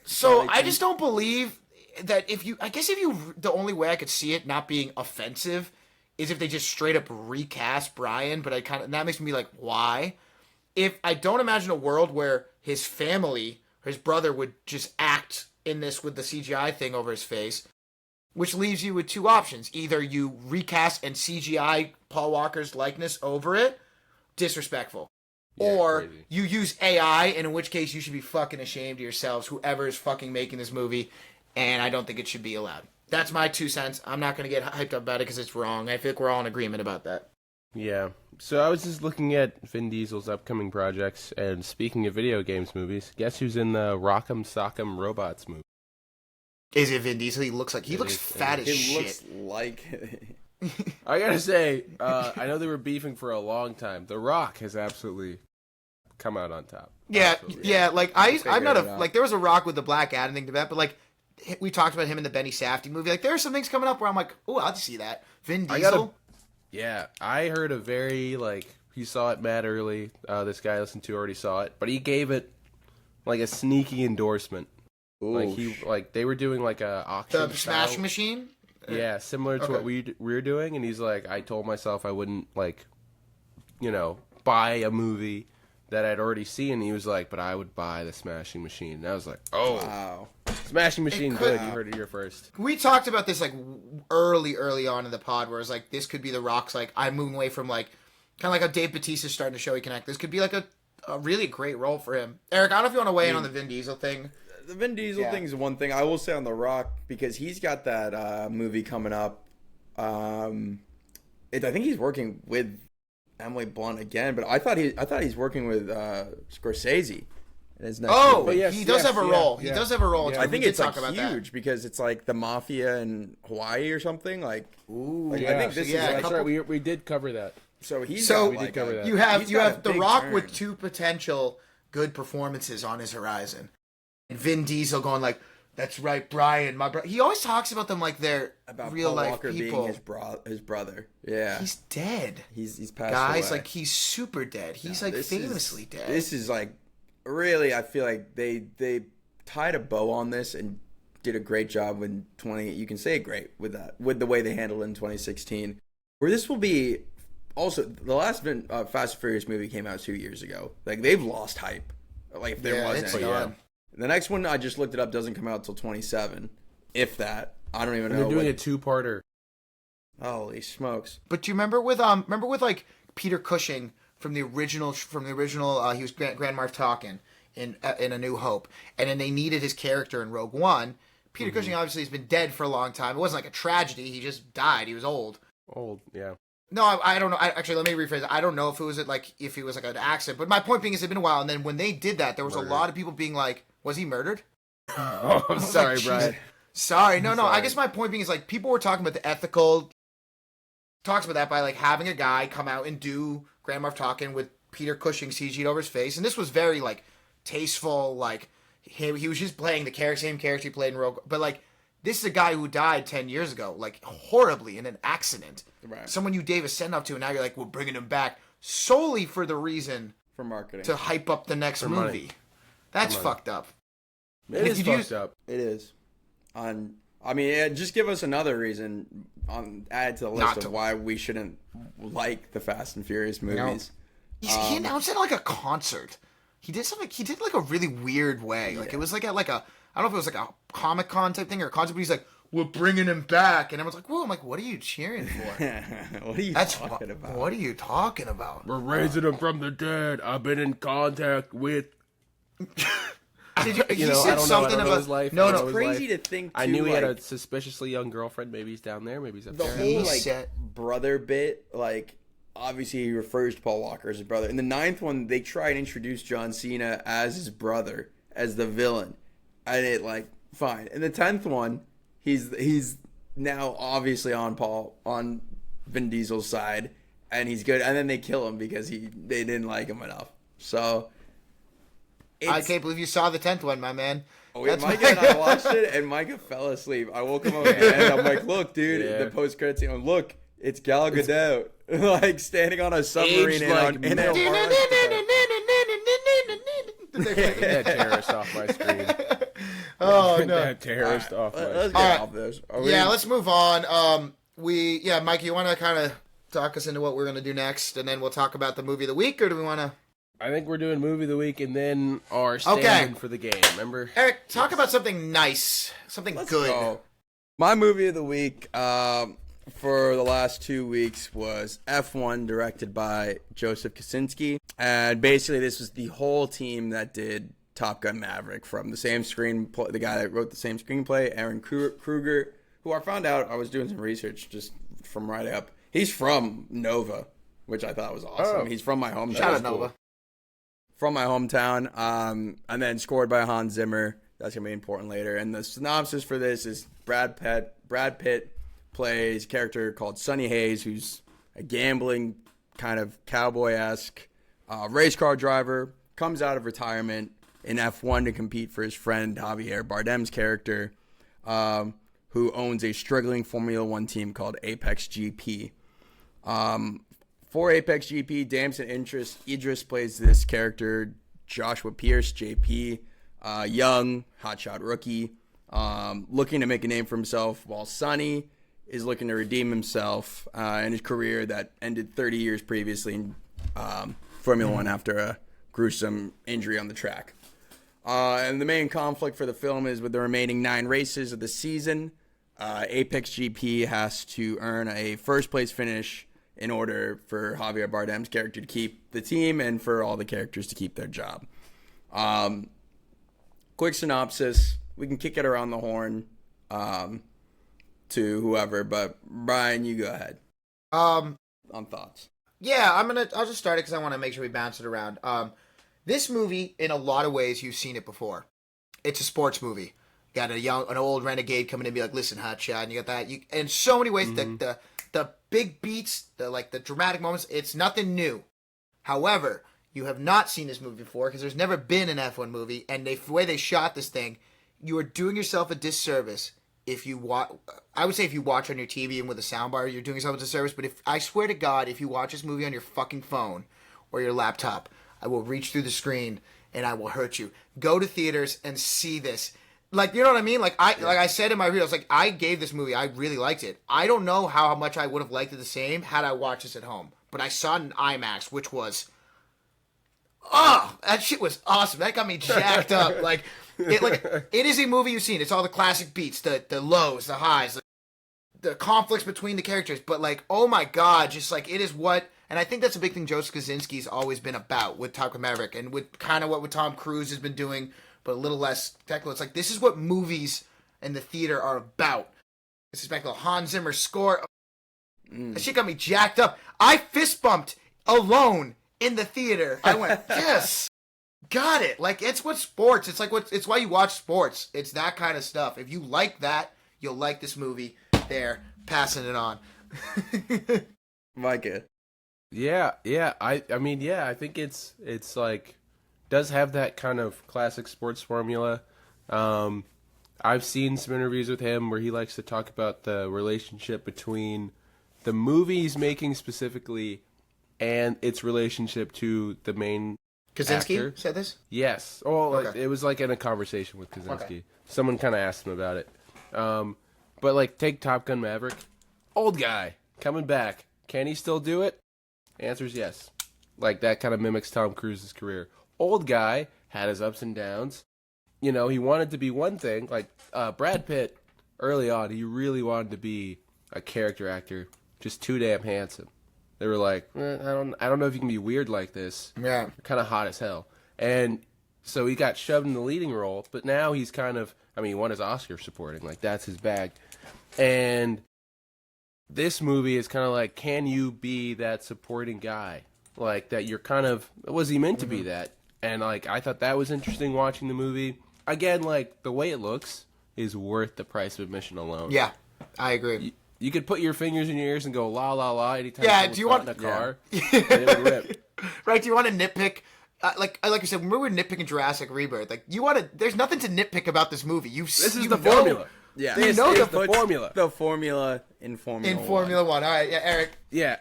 So I just don't believe that the only way I could see it not being offensive is if they just straight up recast Brian. But that makes me like, why? If I don't imagine a world where his family, his brother, would just act in this with the CGI thing over his face. Which leaves you with two options. Either you recast and CGI Paul Walker's likeness over it, disrespectful. Yeah, Or crazy. you use AI, and in which case you should be fucking ashamed of yourselves, whoever is fucking making this movie, and I don't think it should be allowed. That's my 2 cents. I'm not going to get hyped up about it because it's wrong. I feel like we're all in agreement about that. yeah. So I was just looking at Vin Diesel's upcoming projects, and speaking of video games movies, guess who's in the Rock'em Sock'em Robots movie? Is it Vin Diesel? He looks is- fat as It shit. looks like. I gotta say, I know they were beefing for a long time. The Rock has absolutely come out on top. Yeah, Absolutely. yeah. Like I'm not it out. like there was a Rock with the Black Adam thing to that, but like we talked about him in the Benny Safdie movie. Like there are some things coming up where I'm like, oh, I'll see that. Vin I Diesel. gotta- Yeah, I heard a very, he saw it mad early. This guy I listened to already saw it, but he gave it, a sneaky endorsement. Ooh, They were doing, a auction The style. Smash Machine. Yeah, similar to Okay. what we're doing, and he's like, I told myself I wouldn't, buy a movie that I'd already seen, and he was like, but I would buy the Smashing Machine. And I was like, oh, wow. Smashing Machine, could- good, you heard it here first. We talked about this like early on in the pod, where it's like this could be the Rock's like I'm moving away from like kind of like how Dave Bautista's starting to show he connect. This could be like a really great role for him. Eric, I don't know if you want to weigh in on the Vin Diesel thing. The Vin Diesel Yeah. thing is one thing. I will say on The Rock, because he's got that movie coming up. I think he's working with Emily Blunt again, but I thought he's working with Scorsese in his next Oh, movie. yes, he does have a yeah, role. yeah. He does have a role. Yeah. I We think did it's like talk about huge because it's like the mafia in Hawaii or something. Like, Ooh, like, Yeah. I think this Yeah, is That's like, right. We did cover that. so he's So- got, We did like, cover a- that. You have he's you got have a The big Rock turn. with two potential good performances on his horizon, and Vin Diesel going like, "That's right, Brian, my brother." He always talks about them like they're about real Paul life Walker people. being his brother. Yeah, He's dead, he's passed guys. away. Like he's super dead. He's No, like this famously is, dead. This is like really. I feel like they tied a bow on this and did a great job in 20. You can say great with that, with the way they handled it in 2016. Where this will be also the last Fast and Furious movie came out 2 years ago. Like they've lost hype. Like if there Yeah, was it's any. done. The next one I just looked it up doesn't come out till 27, if that. I don't even And know. they're doing what- a two-parter. Holy smokes! But do you remember with like Peter Cushing from the original he was Grand Moff Tarkin in A New Hope, and then they needed his character in Rogue One. Peter Cushing obviously has been dead for a long time. It wasn't like a tragedy; he just died. He was old. Old, yeah. No, I don't know. Actually, let me rephrase it. I don't know if it was like an accident. But my point being is it's been a while. And then when they did that, there was a lot of people being like, "Was he murdered?" Oh, I'm was sorry, like, Brian. Jesus. Sorry, no. I Sorry. guess my point being is like people were talking about the ethical. Talks about that by like having a guy come out and do Grand Moff Tarkin with Peter Cushing CG'd over his face, and this was very like tasteful. Like he was just playing the same character he played in Rogue. But like this is a guy who died 10 years ago, like horribly in an accident. Right. Someone you gave a send up to, and now you're like, we're bringing him back solely for the reason For marketing, to hype up the next For movie. money. That's For money. fucked up. It is If you fucked do- up. it is. I mean, just give us another reason add to the list Not of to- why we shouldn't like the Fast and Furious movies. He announced it at like a concert. He did something. He did like a really weird way. Like it was like at like a I don't know if it was like a Comic Con type thing or a concert. But he's like, "We're bringing him back," and everyone's like, "Whoa!" I'm like, "What are you cheering for?" What are you That's talking about? What are you talking about? We're raising him from the dead. I've been in contact with... Did you? He know, I said don't know. I something don't know about his life. no, I don't no. know his Crazy life. to think. I too, knew he had like, a suspiciously young girlfriend. Maybe he's down there. Maybe he's up the there. whole He like said- brother bit. Like obviously he refers to Paul Walker as his brother. In the ninth one, they try and introduce John Cena as his brother, as the villain, and it like fine. In the 10th one, he's now obviously on Vin Diesel's side, and he's good. And then they kill him because they didn't like him enough. So I can't believe you saw the 10th one, my man. Oh, yeah, That's Micah my- and I watched it, and Micah fell asleep. I woke him up and I'm like, "Look, dude, Yeah. the post credits scene. Look, it's Gal Gadot, like standing on a submarine Aged in, like in a milk. Get that terrorist off my screen. Oh Get no. that terrorist off my Let's screen. get Alright. off this. Yeah, let's move on. Mike, you want to kind of talk us into what we're going to do next, and then we'll talk about the movie of the week, or do we want to? I think we're doing movie of the week and then our stand-in for the game. Remember? Eric, talk about something nice, something good. go. My movie of the week for the last 2 weeks was F1, directed by Joseph Kosinski, and basically this was the whole team that did Top Gun Maverick, from the same screenplay, the guy that wrote the same screenplay, Aaron Kruger, who I found out, I was doing some research just from right up. He's from Nova, which I thought was awesome. Oh. He's from my hometown. Shout out Nova. From my hometown, and then scored by Hans Zimmer. That's gonna be important later. And the synopsis for this is Brad Pitt plays a character called Sonny Hayes, who's a gambling kind of cowboy-esque race car driver. Comes out of retirement in F1 to compete for his friend Javier Bardem's character, who owns a struggling Formula One team called Apex GP. For Apex GP, Damson Idris plays this character, Joshua Pierce, JP, young, hotshot rookie, looking to make a name for himself, while Sonny is looking to redeem himself in his career that ended 30 years previously in Formula One after a gruesome injury on the track. And the main conflict for the film is with the remaining 9 races of the season. Apex GP has to earn a first-place finish in order for Javier Bardem's character to keep the team and for all the characters to keep their job. Quick synopsis. We can kick it around the horn to whoever, but Brian, you go ahead on thoughts. Yeah, I'll just start it because I want to make sure we bounce it around. This movie, in a lot of ways, you've seen it before. It's a sports movie. Got an old renegade coming in and be like, listen, hotshot, and you got that. In so many ways, the big beats, the dramatic moments, it's nothing new. However, you have not seen this movie before because there's never been an F1 movie, and the way they shot this thing, you are doing yourself a disservice if you watch. I would say if you watch on your TV and with a soundbar, you're doing yourself a disservice. But I swear to God, if you watch this movie on your fucking phone or your laptop, I will reach through the screen and I will hurt you. Go to theaters and see this. Like, you know what I mean? Like I said in my review, I was like, I gave this movie, I really liked it. I don't know how much I would have liked it the same had I watched this at home. But I saw it in IMAX, which was, that shit was awesome. That got me jacked up. It is a movie you've seen. It's all the classic beats, the lows, the highs, the conflicts between the characters. But like, oh my God, just like it is what, and I think that's a big thing Joseph Kosinski's always been about with Top Gun Maverick and with kind of what Tom Cruise has been doing, but a little less technical. It's like, this is what movies and the theater are about. This is back to the Hans Zimmer score. That shit got me jacked up. I fist bumped alone in the theater. I went, yes, got it. Like, it's what sports. It's why you watch sports. It's that kind of stuff. If you like that, you'll like this movie. There, passing it on. Micah. Yeah. I mean, yeah. I think it's like does have that kind of classic sports formula. I've seen some interviews with him where he likes to talk about the relationship between the movie he's making specifically and its relationship to the main Kosinski actor. said this? Yes. Oh, Okay. it was like in a conversation with Kosinski. Okay. Someone kind of asked him about it. But like, take Top Gun Maverick. Old guy coming back. Can he still do it? Answer's yes. Like, that kind of mimics Tom Cruise's career. Old guy had his ups and downs. You know, he wanted to be one thing. Like, Brad Pitt, early on, he really wanted to be a character actor. Just too damn handsome. They were like, I don't know if you can be weird like this. Yeah. You're kind of hot as hell. And so he got shoved in the leading role, but now he's kind of, I mean, he won his Oscar supporting. Like, that's his bag. And this movie is kind of like, can you be that supporting guy? Like, that you're kind of, was he meant to be that? And, like, I thought that was interesting watching the movie. Again, like, the way it looks is worth the price of admission alone. Yeah, I agree. You could put your fingers in your ears and go la la la anytime. Yeah, do you want in a car? Yeah. And it would rip. Right? Do you want to nitpick? Like you said, when we were nitpicking Jurassic Rebirth, like you want to. There's nothing to nitpick about this movie. This is the formula. Yeah, You know the the formula. The formula in Formula in Formula One. All right, yeah, Eric. Yeah.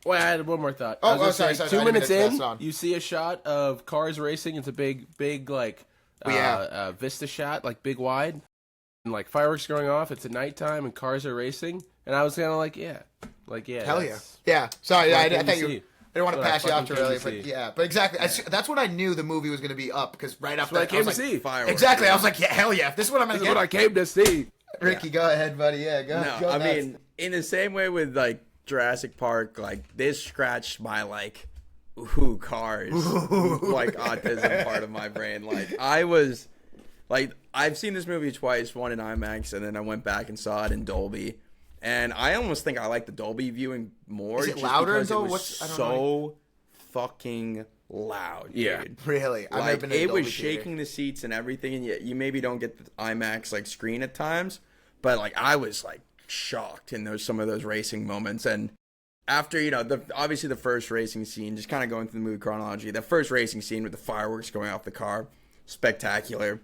Well, I had one more thought. Oh, I was gonna sorry, say, sorry, 2 I didn't minutes mean to pass in, it on. you see a shot of cars racing. It's a big like vista shot, like big wide, and like fireworks going off. It's at nighttime and cars are racing, and I was kind of like, yeah, Hell yeah, that's yeah. Sorry, what I came thought to you. see. I didn't want to What I pass you off too fucking early, came to but see. yeah, but exactly. That's when I knew the movie was going to be up because right after what I that, came was to like, see. Fireworks. Exactly. I was like, yeah, hell yeah. If this is what I'm going This to is get, what I came to see. Ricky, go ahead, buddy. Yeah, go. No, go I nuts. mean, in the same way with like Jurassic Park, like this scratched my like, cars, like autism part of my brain. Like I was, like I've seen this movie twice, one in IMAX, and then I went back and saw it in Dolby. And I almost think I like the Dolby viewing more. Is it just louder in because it Dolby? was I don't so fucking loud. Yeah. Dude. Really, I've never Like been to a it Dolby was theater. shaking the seats and everything, and yet you maybe don't get the IMAX like screen at times, but like I was like shocked in some of those racing moments. And after obviously the first racing scene, just kind of going through the movie chronology, the first racing scene with the fireworks going off the car, spectacular.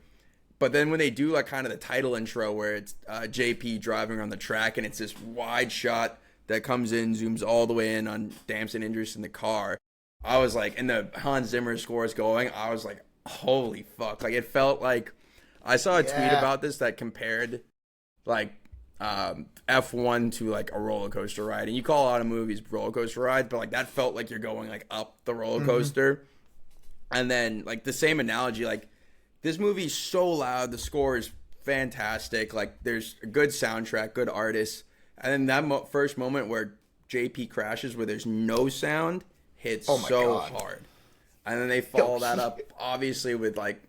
But then when they do like kind of the title intro where it's JP driving on the track and it's this wide shot that comes in, zooms all the way in on Damson Idris in the car, I was like, and the Hans Zimmer score is going, I was like, holy fuck. Like it felt like, I saw a tweet Yeah. about this that compared like F1 to like a roller coaster ride. And you call a lot of movies roller coaster rides, but like that felt like you're going like up the roller coaster. And then like the same analogy, like this movie's so loud, the score is fantastic. Like there's a good soundtrack, good artists. And then that first moment where JP crashes where there's no sound hits Oh my so God. hard. And then they follow that up obviously with like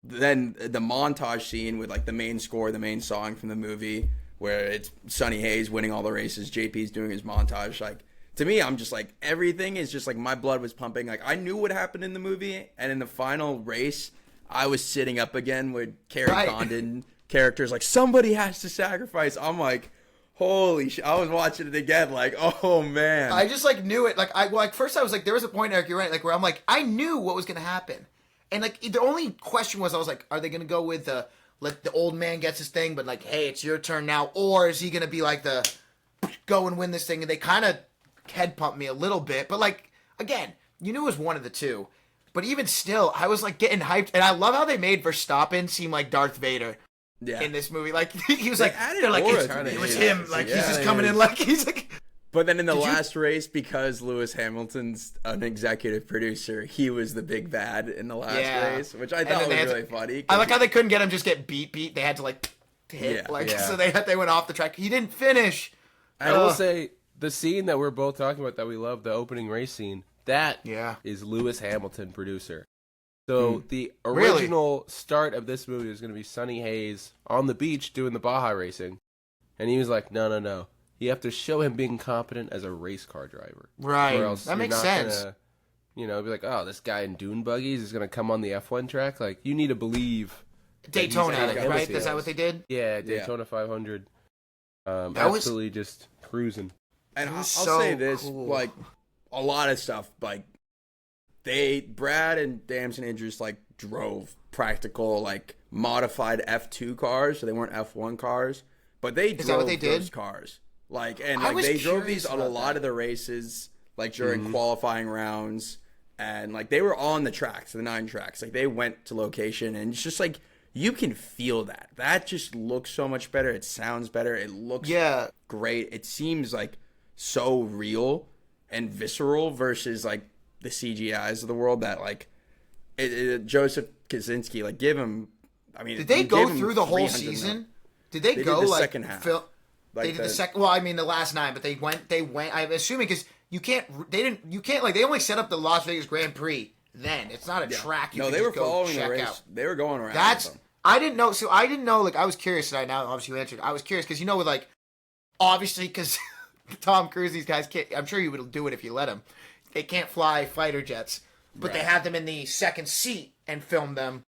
then the montage scene with like the main score, the main song from the movie where it's Sonny Hayes winning all the races, JP's doing his montage. Like to me, I'm just like, everything is just like, my blood was pumping. Like, I knew what happened in the movie, and in the final race, I was sitting up again with Carrie Condon characters like, somebody has to sacrifice. I'm like, holy shit. I was watching it again like, oh man. I just like knew it. Like first I was like, there was a point, Eric, you're right, like where I'm like, I knew what was gonna happen. And like the only question was, I was like, are they gonna go with like the old man gets his thing, but like, hey, it's your turn now, or is he gonna be like the go and win this thing? And they kind of head pumped me a little bit, but like, again, you knew it was one of the two. But even still, I was like getting hyped, and I love how they made Verstappen seem like Darth Vader in this movie. Like he was like, they're like, it was him. Like he's just coming in like he's like. But then in the last race, because Lewis Hamilton's an executive producer, he was the big bad in the last race, which I thought was really funny. I like how they couldn't get him just get beat. They had to like hit so they went off the track. He didn't finish. I will say the scene that we're both talking about that we love, the opening race scene. That is Lewis Hamilton, producer. So the original start of this movie was going to be Sonny Hayes on the beach doing the Baja racing. And he was like, no. You have to show him being competent as a race car driver. Right. Or else that makes sense. Gonna, be like, oh, this guy in dune buggies is going to come on the F1 track. Like, you need to believe. Daytona, right? Is that what they did? Yeah, Daytona 500. Absolutely just cruising. And I'll say this, like, a lot of stuff, like, Brad and Damson Idris, like, drove practical, like, modified F2 cars, so they weren't F1 cars, but they drove those cars. Like, and like, they drove these on a lot of the races, like, during qualifying rounds, and, like, they were on the tracks, the 9 tracks. Like, they went to location, and it's just, like, you can feel that. That just looks so much better. It sounds better. It looks great. It seems, like, so real and visceral versus like the CGIs of the world that like Joseph Kosinski, like, give him. I mean, did they go through the whole season? Did they go did the like second half? They did the second. Well, I mean the last 9, but they went. I'm assuming because you can't. They only set up the Las Vegas Grand Prix. Then it's not a track. No, they were following the race. Out. They were going around. I didn't know. So I didn't know. Like, I was curious, and I now obviously you answered. I was curious because with like obviously because. Tom Cruise, these guys can't. I'm sure you would do it if you let him. They can't fly fighter jets, but they had them in the second seat and filmed them,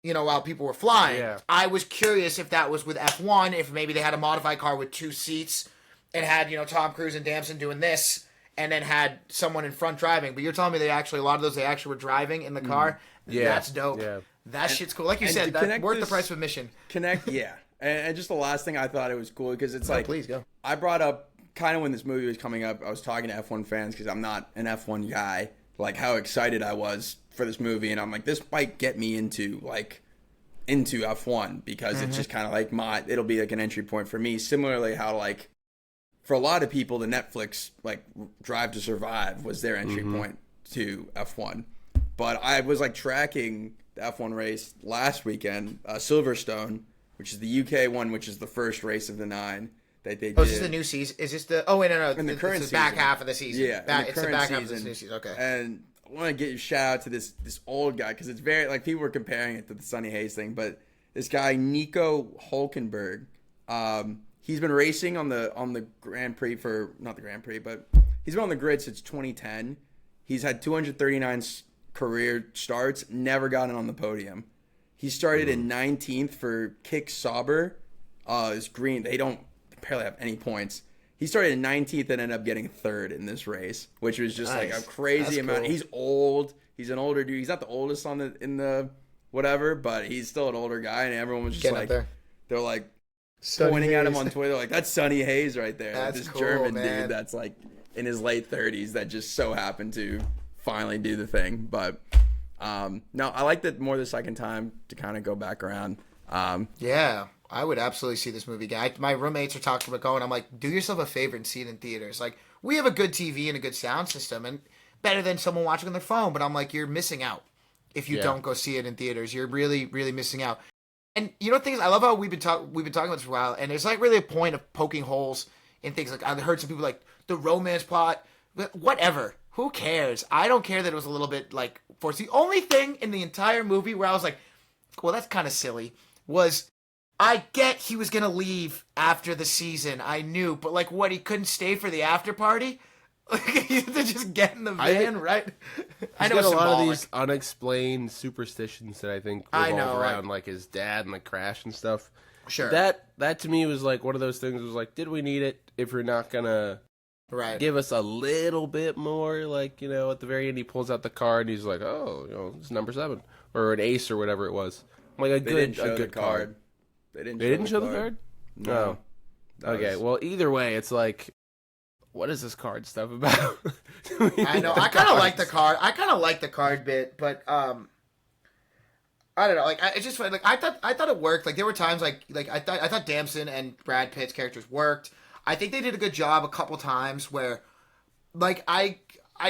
while people were flying. Yeah. I was curious if that was with F1, if maybe they had a modified car with 2 seats and had Tom Cruise and Damson doing this, and then had someone in front driving. But you're telling me a lot of those they actually were driving in the car. Yeah, that's dope. Yeah. That shit's cool. Like you said, that's worth the price of admission. And just the last thing, I thought it was cool because it's like, please go. I brought up. Kind of when this movie was coming up, I was talking to F1 fans because I'm not an F1 guy, like how excited I was for this movie. And I'm like, this might get me into F1 because it's just kind of like it'll be like an entry point for me. Similarly, how like for a lot of people, the Netflix like Drive to Survive was their entry point to F1. But I was like tracking the F1 race last weekend, Silverstone, which is the UK one, which is the first race of the 9. They did. Is this the new season? Is this the? Oh wait, no. In the current season, back half of the season. Yeah, it's the back half of the new season. Okay. And I want to give a shout out to this old guy because it's very like people were comparing it to the Sonny Hayes thing, but this guy Nico Hulkenberg, he's been racing on the Grand Prix for not the Grand Prix, but he's been on the grid since 2010. He's had 239 career starts, never gotten on the podium. He started in 19th for Kick Sauber. It's green. They don't apparently have any points. He started in 19th and ended up getting 3rd in this race, which was just like a crazy amount. Cool. He's old. He's an older dude. He's not the oldest in the whatever, but he's still an older guy, and everyone was just like, they're like pointing at him on Twitter, like, that's Sonny Hayes right there. That's this cool, German man. dude that's like in his late 30s that just so happened to finally do the thing. But no, I liked it more the second time to kind of go back around. Yeah. I would absolutely see this movie again. My roommates are talking about going. I'm like, do yourself a favor and see it in theaters. Like, we have a good TV and a good sound system, and better than someone watching on their phone. But I'm like, you're missing out if you don't go see it in theaters. You're really, really missing out. And things I love how we've been talking about this for a while, and there's like really a point of poking holes in things. Like, I've heard some people like the romance plot, whatever. Who cares? I don't care that it was a little bit like forced. The only thing in the entire movie where I was like, well, that's kind of silly, was. I get he was going to leave after the season. I knew. But, like, what, he couldn't stay for the after party? Like, you have to just get in the I van, think- right? I He's know got it's a lot of symbolic. these unexplained superstitions that I think I revolve know, around like his dad and the crash and stuff. Sure. That to me was like one of those things. Was like, did we need it? If you're not gonna Right. give us a little bit more, like, you know, at the very end he pulls out the card and he's like, oh, you know, it's number 7 or an ace or whatever it was. I'm like, They didn't show a good the card. They didn't. They didn't show the card. No. Oh. Okay. Well, either way, it's like, what is this card stuff about? I know. I kind of like the card. I kind of like the card bit, but I don't know. Like, it's just like I thought it worked. Like, there were times like I thought Damson and Brad Pitt's characters worked. I think they did a good job a couple times where, like, I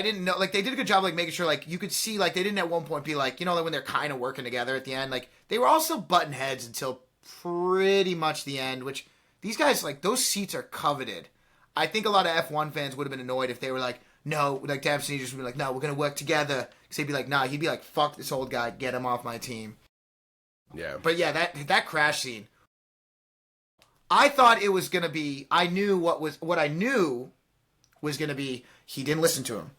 didn't know, like, they did a good job, like, making sure, like, you could see, like, they didn't at one point be like, you know, like when they're kind of working together at the end, like, they were all still button heads until pretty much the end, which these guys, like, those seats are coveted. I think a lot of F1 fans would have been annoyed if they were like, no, like, Damson just would be like, no, we're going to work together. Because he'd be like, nah, he'd be like, fuck this old guy, get him off my team. Yeah. But yeah, that crash scene, I thought it was going to be, I knew what I knew was going to be, he didn't listen to him.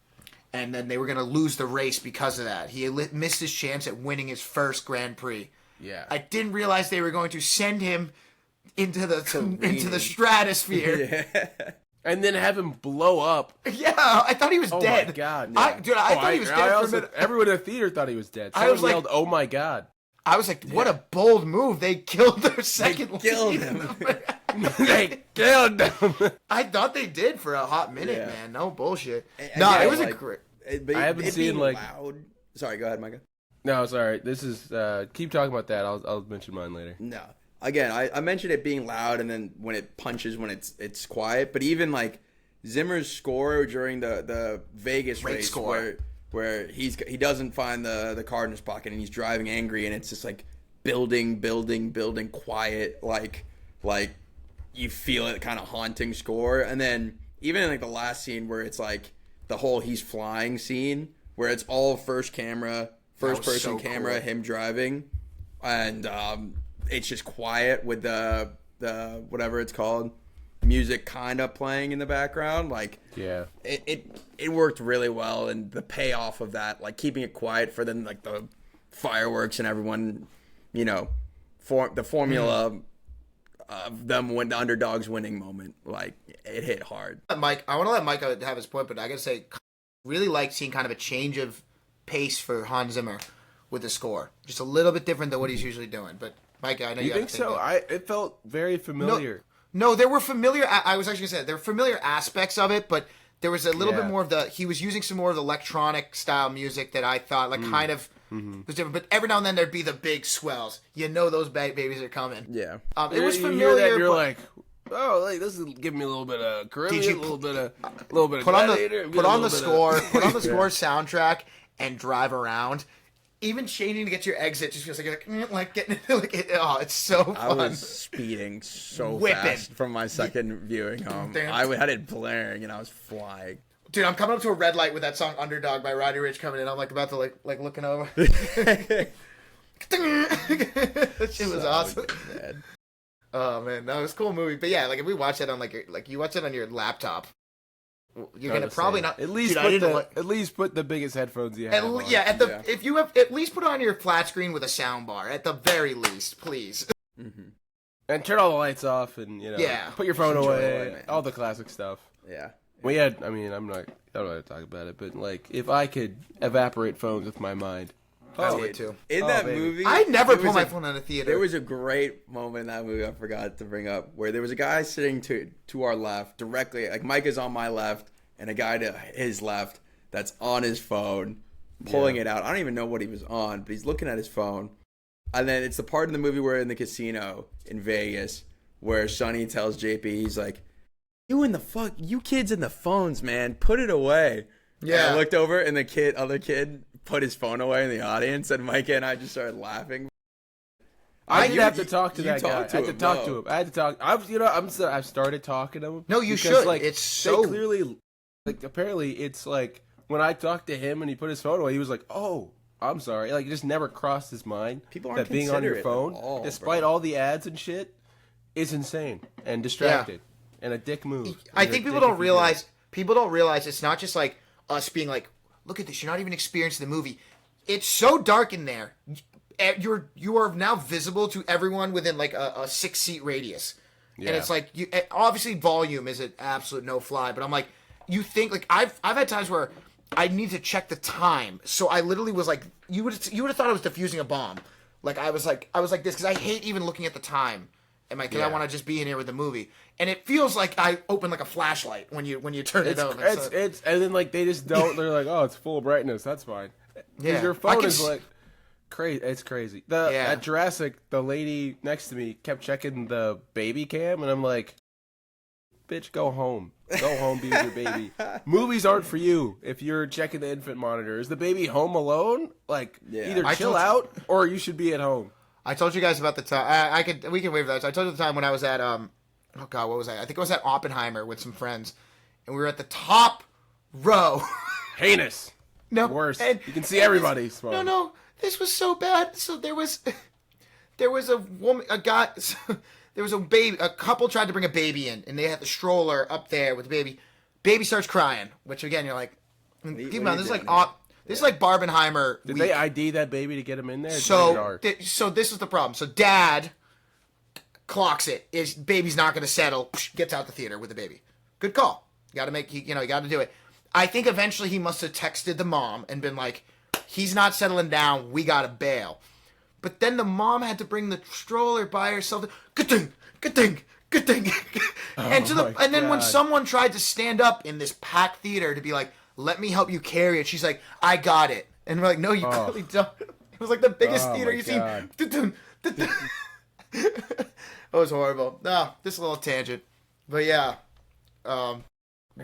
And then they were going to lose the race because of that. He missed his chance at winning his first Grand Prix. Yeah. I didn't realize they were going to send him into the stratosphere. Yeah. And then have him blow up. Yeah, I thought he was Oh dead. my god. I thought he was dead for a minute. Everyone in the theater thought he was dead. I Someone was like- yelled, "Oh my god!" I was like, what a bold move. They killed their second killed lead. him. They killed him. I thought they did for a hot minute, Yeah. man. No bullshit. And No, again, it was a like, great... I haven't it seen, being like- loud. Sorry, go ahead, Micah. No, sorry. This is keep talking about that. I'll mention mine later. No. Again, I mentioned it being loud, and then when it punches, when it's quiet. But even like Zimmer's score during the Vegas Great race, score. where he doesn't find the card in his pocket, and he's driving angry, and it's just like building, quiet, like you feel it kind of haunting score. And then even in like the last scene where it's like the whole he's flying scene, where it's all first person so camera, cool. him driving, and it's just quiet with the whatever it's called, music kind of playing in the background. Like, Yeah. it worked really well, and the payoff of that, like keeping it quiet for then like the fireworks and everyone, you know, for the formula of them when the underdogs winning moment, like it hit hard. Mike, I want to let Mike have his point, but I gotta say, really like seeing kind of a change of pace for Hans Zimmer with the score. Just a little bit different than what he's usually doing. But Mike, I know you You think so? It felt very familiar. No, there were familiar. I was actually gonna say there were familiar aspects of it, but there was a little bit Yeah. more of the. He was using some more of the electronic style music that I thought like kind of was different. But every now and then there'd be the big swells. You know those babies are coming. Yeah. It was You familiar. hear that, and you're but- like, oh, like, this is giving me a little bit of Caribbean, Did you a little bit of put on Gladiator, the get put a on the little bit score, of- put on the score soundtrack, and drive around. Even changing to get to your exit just feels like getting it's so I fun. was speeding so Whipping. fast from my second viewing home. I had it blaring and I was flying. Dude, I'm coming up to a red light with that song "Underdog" by Roddy Ricch coming in. I'm like about to like looking over. That shit was awesome. Bad. Oh man, no, it was a cool movie. But yeah, like if we watch it on like you watch it on your laptop, you're gonna probably not. At least Dude, I put didn't the like- at least put the biggest headphones you have. on. if you have at least put on your flat screen with a sound bar at the very least, please. And turn all the lights off, and Yeah. put your phone Enjoy away, it, man. all the classic stuff. Yeah. We had, I mean, I don't want to talk about it, but like, if I could evaporate phones with my mind, I Dude, would too. In Oh, that baby. movie, I never there pull was my a- phone out of theater. There was a great moment in that movie I forgot to bring up where there was a guy sitting to our left, directly, like Mike is on my left, and a guy to his left that's on his phone, pulling it out. I don't even know what he was on, but he's looking at his phone. And then it's the part in the movie where in the casino in Vegas where Sonny tells JP, he's like, you kids in the phones, man, put it away. Yeah. And I looked over and the other kid put his phone away in the audience, and Mike and I just started laughing. I did you- have to talk to you that guy. talked to I had to him, talk though. to him. I had to talk. I've started talking to him. No, you because, should. Like, It's they so- clearly, like, apparently, it's like when I talked to him and he put his phone away, he was like, "Oh, I'm sorry." Like, it just never crossed his mind People aren't that being on your considerate phone, at all, despite bro. all the ads and shit, is insane and distracted and a dick move. I You're think a people dick don't if you do it. realize people don't realize it's not just like us being like, look at this, you're not even experiencing the movie. It's so dark in there. You are now visible to everyone within like a 6-seat radius. Yeah. And it's like, obviously volume is an absolute no fly, but I'm like, you think like I've had times where I need to check the time, so I literally was like, you would have thought I was defusing a bomb. Like I was like this because I hate even looking at the time, and because I want to just be in here with the movie, and it feels like I open like a flashlight when you turn it on. It's and then like they just don't. They're like, oh, it's full brightness. That's fine. Yeah, Your phone is like crazy. It's crazy. Yeah. At Jurassic, the lady next to me kept checking the baby cam, and I'm like, bitch, go home. Go home, be with your baby. Movies aren't for you if you're checking the infant monitor. Is the baby home alone? Like, either chill out or you should be at home. I told you guys about the time. We can waive that. So I told you the time when I was at oh god, what was I? I think I was at Oppenheimer with some friends, and we were at the top row. Heinous. No, Worse. and You can see everybody. No, this was so bad. So there was a woman, a guy. There was a baby. A couple tried to bring a baby in, and they had the stroller up there with the baby. Baby starts crying, which again, you're like, keep in mind, this is like this is like Barbenheimer. Did they ID that baby to get him in there? So this is the problem. So dad clocks it. Is baby's not going to settle. Gets out the theater with the baby. Good call. You got to make. You got to do it. I think eventually he must have texted the mom and been like, he's not settling down. We got to bail. But then the mom had to bring the stroller by herself. Good thing. And then when someone tried to stand up in this packed theater to be like, let me help you carry it, she's like, I got it. And we're like, no, you clearly don't. It was like the biggest theater you've seen. It was horrible. No, just a little tangent. But yeah.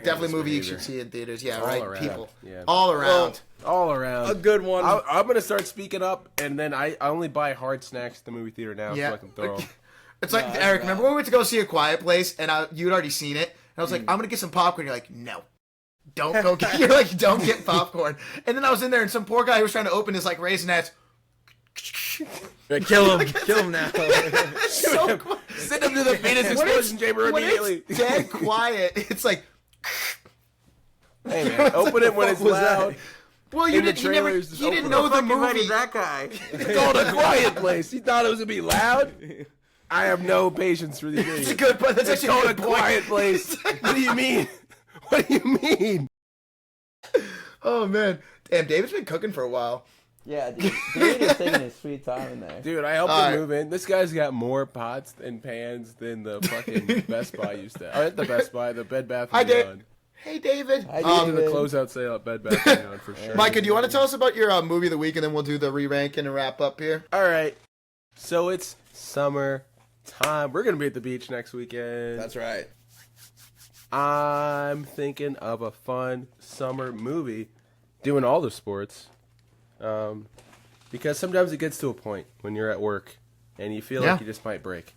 Definitely a movie you should see in theaters. Yeah, all right. around. People. Yeah. All around. All around. A good one. I'm going to start speaking up, and then I only buy hard snacks at the movie theater now Yeah. so I can throw them. It's like, Eric, remember when we went to go see A Quiet Place, and you'd already seen it? And I was like, I'm going to get some popcorn. You're like, no. Don't go get, you're like, don't get popcorn. And then I was in there, and some poor guy who was trying to open his, like, Raisinets. Kill him now. So Send him to the fetus explosion chamber immediately. When it's dead quiet, it's like... Hey, man, open it when it's loud. Well, you In the didn't. You, never, trailers, just you didn't open know the movie. that guy. It's called A Quiet Place. He thought it was going to be loud. I have no patience for these It's a idiots. good point. That's It's actually called a A good point. Quiet Place. What do you mean? What do you mean? Oh man, damn! David's been cooking for a while. Yeah, dude. David is taking his sweet time in there. Dude, I helped All him right. move in. This guy's got more pots and pans than the fucking Best Buy used to. At the Best Buy, the Bed Bath Hi, & Dave. Beyond. Hey, David. Hi, To David. the closeout sale at Bed Bath & Beyond for sure. Micah, do you want to tell us about your movie of the week, and then we'll do the re-ranking and wrap up here? All right. So it's summer time. We're going to be at the beach next weekend. That's right. I'm thinking of a fun summer movie doing all the sports. Because sometimes it gets to a point when you're at work and you feel Yeah. like you just might break.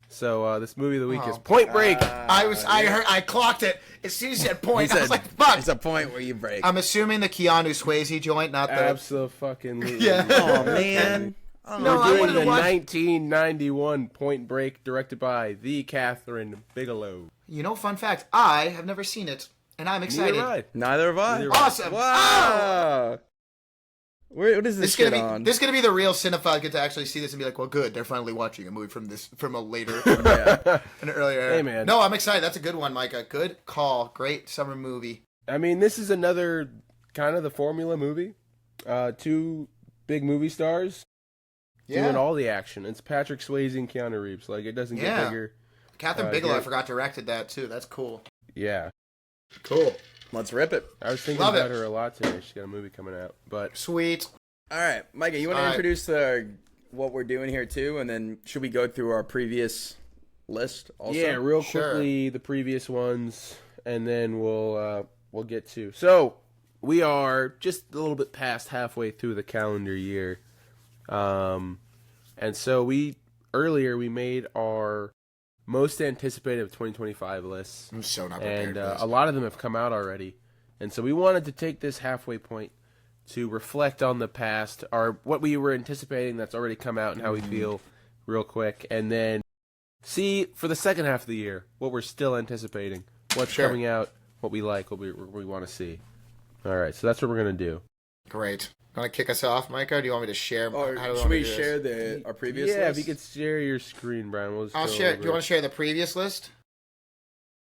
So this movie of the week is Point Break. I clocked it as soon as you said point. I was like, fuck. It's a point where you break. I'm assuming the Keanu Swayze joint, not the. Absolutely. Yeah. Oh man. No, We're I doing wanted the to watch. 1991 Point Break, directed by the Catherine Bigelow. You know, fun fact: I have never seen it, and I'm excited. Neither have I. Neither have I. Neither have I. Awesome! Wow. What is this This is shit on? gonna be the real cinephile get to actually see this and be like, well, good, they're finally watching a movie from a later, Yeah. an earlier. Era. Hey, man. No, I'm excited. That's a good one, Micah. Good call. Great summer movie. I mean, this is another kind of the formula movie. Two big movie stars doing all the action. It's Patrick Swayze and Keanu Reeves. Like, it doesn't get bigger. Catherine Bigelow, I yeah. forgot directed that too. That's cool. Yeah. Cool. Let's rip it. I was thinking Love about it. her a lot today. She's got a movie coming out. But Sweet. All right, Micah, you want to All right. introduce what we're doing here too, and then should we go through our previous list also? yeah, real Sure. quickly, the previous ones, and then we'll get to. So, we are just a little bit past halfway through the calendar year. And so earlier we made our most anticipated of 2025 lists. I'm so not prepared. And for this. a lot of them have come out already. And so we wanted to take this halfway point to reflect on the past, or what we were anticipating that's already come out and how we feel real quick. And then see, for the second half of the year, what we're still anticipating. What's Sure. coming out what we like, what we want to see. All right, so that's what we're gonna do. Great. Want to kick us off, Micah? Or do you want me to share? Or how do should we do this? share our previous Yeah, list? if you could share your screen, Brian. We'll just I'll go share. over Do you want to share the previous list?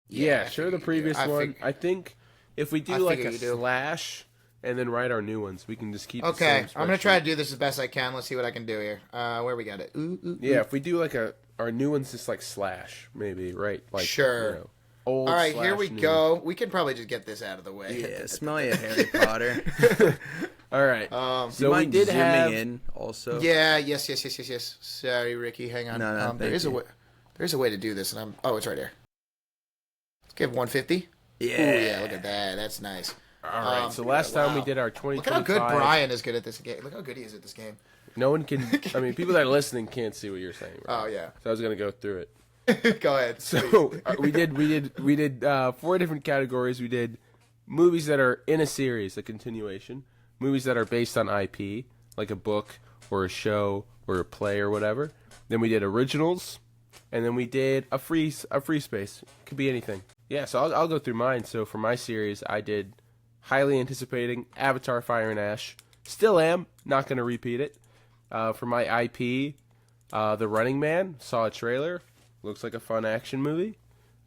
Yeah, I share figured the you do. previous one. I think if we I do like figure a you do. slash and then write our new ones, we can just keep. the Okay, same I'm gonna try spreadsheet. to do this as best I can. Let's see what I can do here. Where we got it? Yeah, if we do like our new ones, just like slash maybe, right? Like Sure. old. All right, here slash we new. go. We can probably just get this out of the way. Yeah, smell you, Harry Potter. All right. Do you So we mind did zooming have. in also? Yeah. Yes. Sorry, Ricky. Hang on. No, there thank is a you. way. There's a way to do this, and I'm. Oh, it's right here. Let's give 150. Yeah. Ooh, yeah. Look at that. That's nice. All right. So yeah, last time we wow. did our Look 2025. at how good Brian is good at this game. Look how good he is at this game. No one can. I mean, people that are listening can't see what you're saying. Right? Oh yeah. So I was gonna go through it. Go ahead. So we did 4 different categories. We did movies that are in a series, a continuation. Movies that are based on IP, like a book or a show or a play or whatever. Then we did originals, and then we did a free space. Could be anything. Yeah. So I'll go through mine. So for my series, I did highly anticipating Avatar: Fire and Ash. Still am not going to repeat it. For my IP, The Running Man. Saw a trailer. Looks like a fun action movie.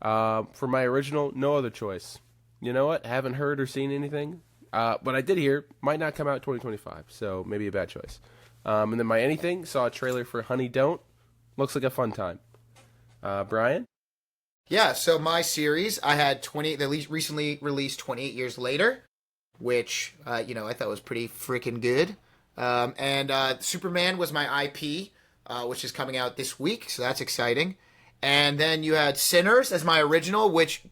For my original, no other choice. You know what? Haven't heard or seen anything. But I did hear, might not come out 2025, so maybe a bad choice. And then my anything, saw a trailer for Honey Don't. Looks like a fun time. Brian? Yeah, so my series, I had recently released 28 Years Later, which, I thought was pretty freaking good. And Superman was my IP, which is coming out this week, so that's exciting. And then you had Sinners as my original, which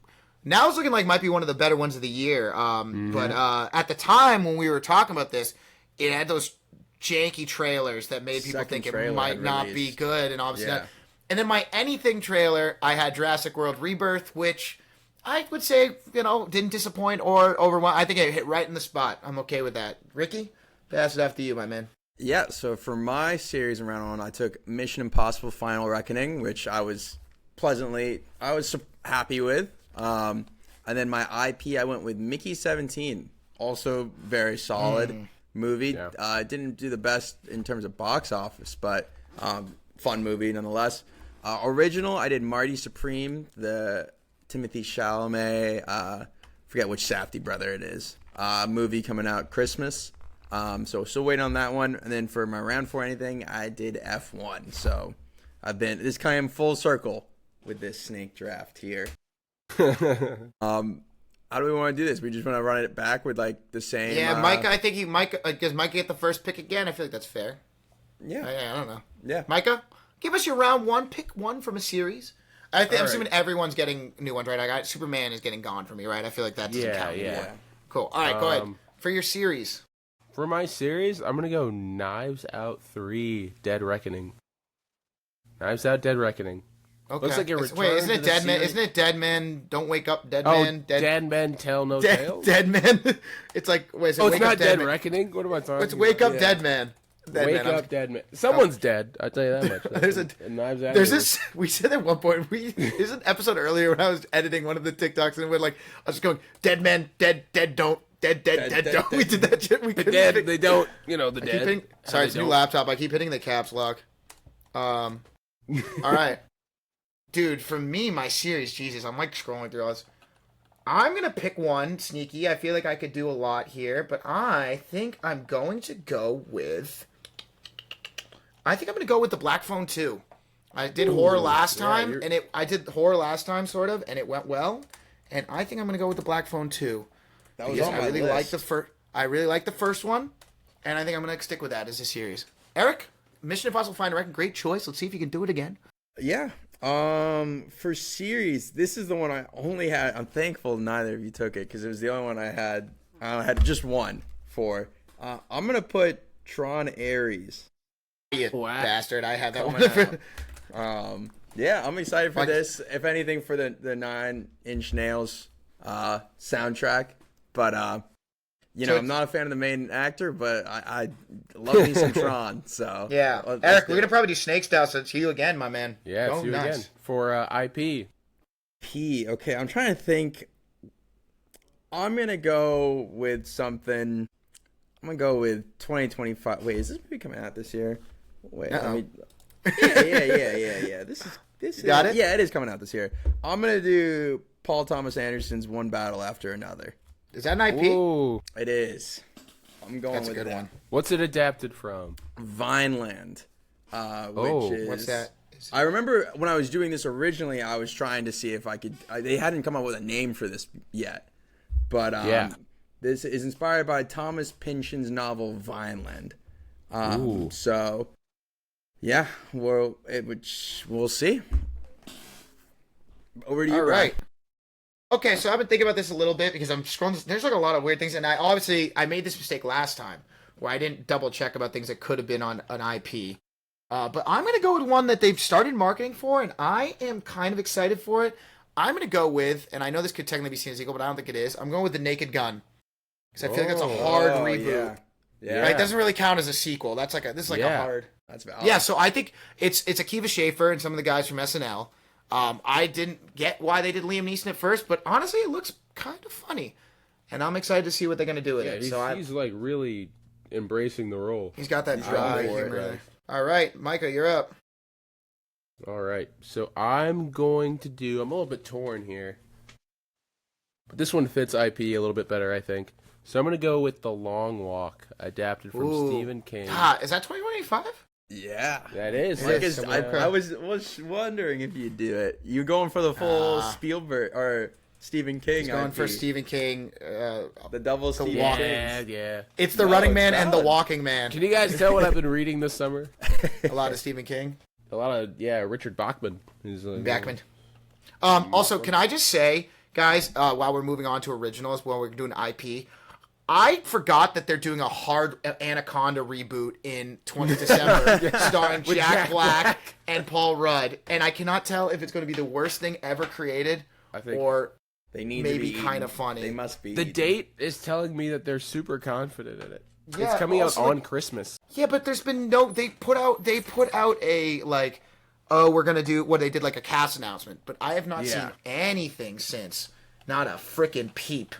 now is looking like might be one of the better ones of the year. But at the time when we were talking about this, it had those janky trailers that made people Second think it trailer might had not be released. good, and obviously Yeah. not. And then my anything trailer, I had Jurassic World Rebirth, which I would say, didn't disappoint or overwhelm. I think it hit right in the spot. I'm okay with that. Ricky, pass it after you, my man. Yeah, so for my series from round 1, I took Mission Impossible: Final Reckoning, which I was happy with. And then my IP, I went with Mickey 17, also very solid movie. Yeah. Didn't do the best in terms of box office, but fun movie nonetheless. Original, I did Marty Supreme, the Timothy Chalamet, forget which Safdie brother it is, movie coming out Christmas. So still waiting on that one. And then for my round 4 anything, I did F1. So this came full circle with this snake draft here. How do we want to do this? We just want to run it back with like the same. Yeah, Micah, I think does Micah get the first pick again? I feel like that's fair. Yeah. I don't know. Yeah. Micah, give us your round 1. Pick one from a series. I'm right. assuming everyone's getting new ones, right? I got Superman is getting gone for me, right? I feel like that doesn't Yeah, count yeah. anymore. Cool. All right, go ahead. For your series. For my series, I'm going to go Knives Out 3, Dead Reckoning. Knives Out, Dead Reckoning. Okay. Looks like a Wait, return isn't to it the Dead Man? series. Isn't it Dead Man? Don't wake up, Dead Oh, Man. Dead Men Tell No Tales? Dead Man. It's like, wait, is it Oh, it's Wake not Up Dead Man? Reckoning? What am I talking It's about? Wake Up, Yeah. Dead Man. Dead Wake Man. Up, Dead Man. Someone's dead. I'll tell you that much. There's a- And Knives Out. There's this. We said at one point. There's an episode earlier when I was editing one of the TikToks and we're like, I was going, Dead Men, Dead, don't, Dead, Dead, don't. We did that shit. We The couldn't dead, pick- they don't, the I keep dead. hitting- Sorry, it's a new don't. laptop. I keep hitting the caps lock. All right. Dude, for me, my series, Jesus, I'm like scrolling through all this. I'm going to pick one, sneaky. I feel like I could do a lot here, but I think I'm going to go with... I think I'm going to go with the Black Phone 2. I did horror last yeah, time, you're- and I did horror last time, sort of, and it went well. And I think I'm going to go with the Black Phone 2. That was Because on I my really list. like I really like the first one, and I think I'm going to stick with that as a series. Eric, Mission Impossible: Final Reckoning, great choice. Let's see if you can do it again. Yeah. For series, this is the one I only had. I'm thankful neither of you took it because it was the only one I had. I had just one for. I'm gonna put Tron Ares. You Wow. bastard! I had that Coming one. Yeah, I'm excited for Like- this. If anything, for the 9 Inch Nails soundtrack. But So I'm not a fan of the main actor, but I love me some Tron. So Yeah, let's Eric, do we're it. gonna probably do Snake Style, so it's you again, my man. Yeah, Go it's you nuts. again. For IP. P. Okay, I'm trying to think I'm gonna go with something. I'm gonna go with 2025. Wait, is this movie coming out this year? Wait, let me. Yeah. This got it? Yeah, it is coming out this year. I'm gonna do Paul Thomas Anderson's One Battle After Another. Is that an IP? Ooh. It is. I'm going That's a with good that. one. What's it adapted from? Vineland. Oh, which is, What's that? I remember when I was doing this originally, I was trying to see if I could. They hadn't come up with a name for this yet, but Yeah. this is inspired by Thomas Pynchon's novel Vineland. Ooh. So, yeah, we'll see. Over to you, All Brian. right. Okay, so I've been thinking about this a little bit because I'm scrolling. There's like a lot of weird things, and I made this mistake last time where I didn't double check about things that could have been on an IP. But I'm gonna go with one that they've started marketing for, and I am kind of excited for it. I'm gonna go with, and I know this could technically be seen as equal, but I don't think it is. I'm going with The Naked Gun because I feel like that's a hard reboot. Yeah. Right? It doesn't really count as a sequel. That's like a hard. That's valid. Yeah, so I think it's Akiva Schaffer and some of the guys from SNL. I didn't get why they did Liam Neeson at first, but honestly, it looks kind of funny, and I'm excited to see what they're gonna do with Yeah, it. he's, So he's like really embracing the role. he's got that He's dry going for it, humor. right. All right, Micah, you're up. All right, so I'm going to do. I'm a little bit torn here, but this one fits IP a little bit better, I think. So I'm going to go with The Long Walk, adapted from Ooh. Stephen King. God, is that 2025? Yeah. That is. It Because is. I was wondering if you do it. You going for the full Spielberg or Stephen King? He's going IP. for Stephen King. The double Stephen Walk- King. Yeah. It's The No, Running it's Man and The valid. Walking Man. Can you guys tell what I've been reading this summer? A lot of Stephen King. A lot of Richard Bachman. Who's like, Backman. Also, can I just say, guys, while we're moving on to originals, while we're doing IP, I forgot that they're doing a hard Anaconda reboot in 20 December, starring Jack Black and Paul Rudd, and I cannot tell if it's going to be the worst thing ever created, I think or They need maybe to be kind eaten. of funny. They must be. The eaten. date is telling me that they're super confident in it. Yeah, It's coming out also, on like- Christmas. Yeah, but there's been no. They put out a like, oh, we're gonna do what they did, like a cast announcement, but I have not Yeah. seen anything since. Not a freaking peep.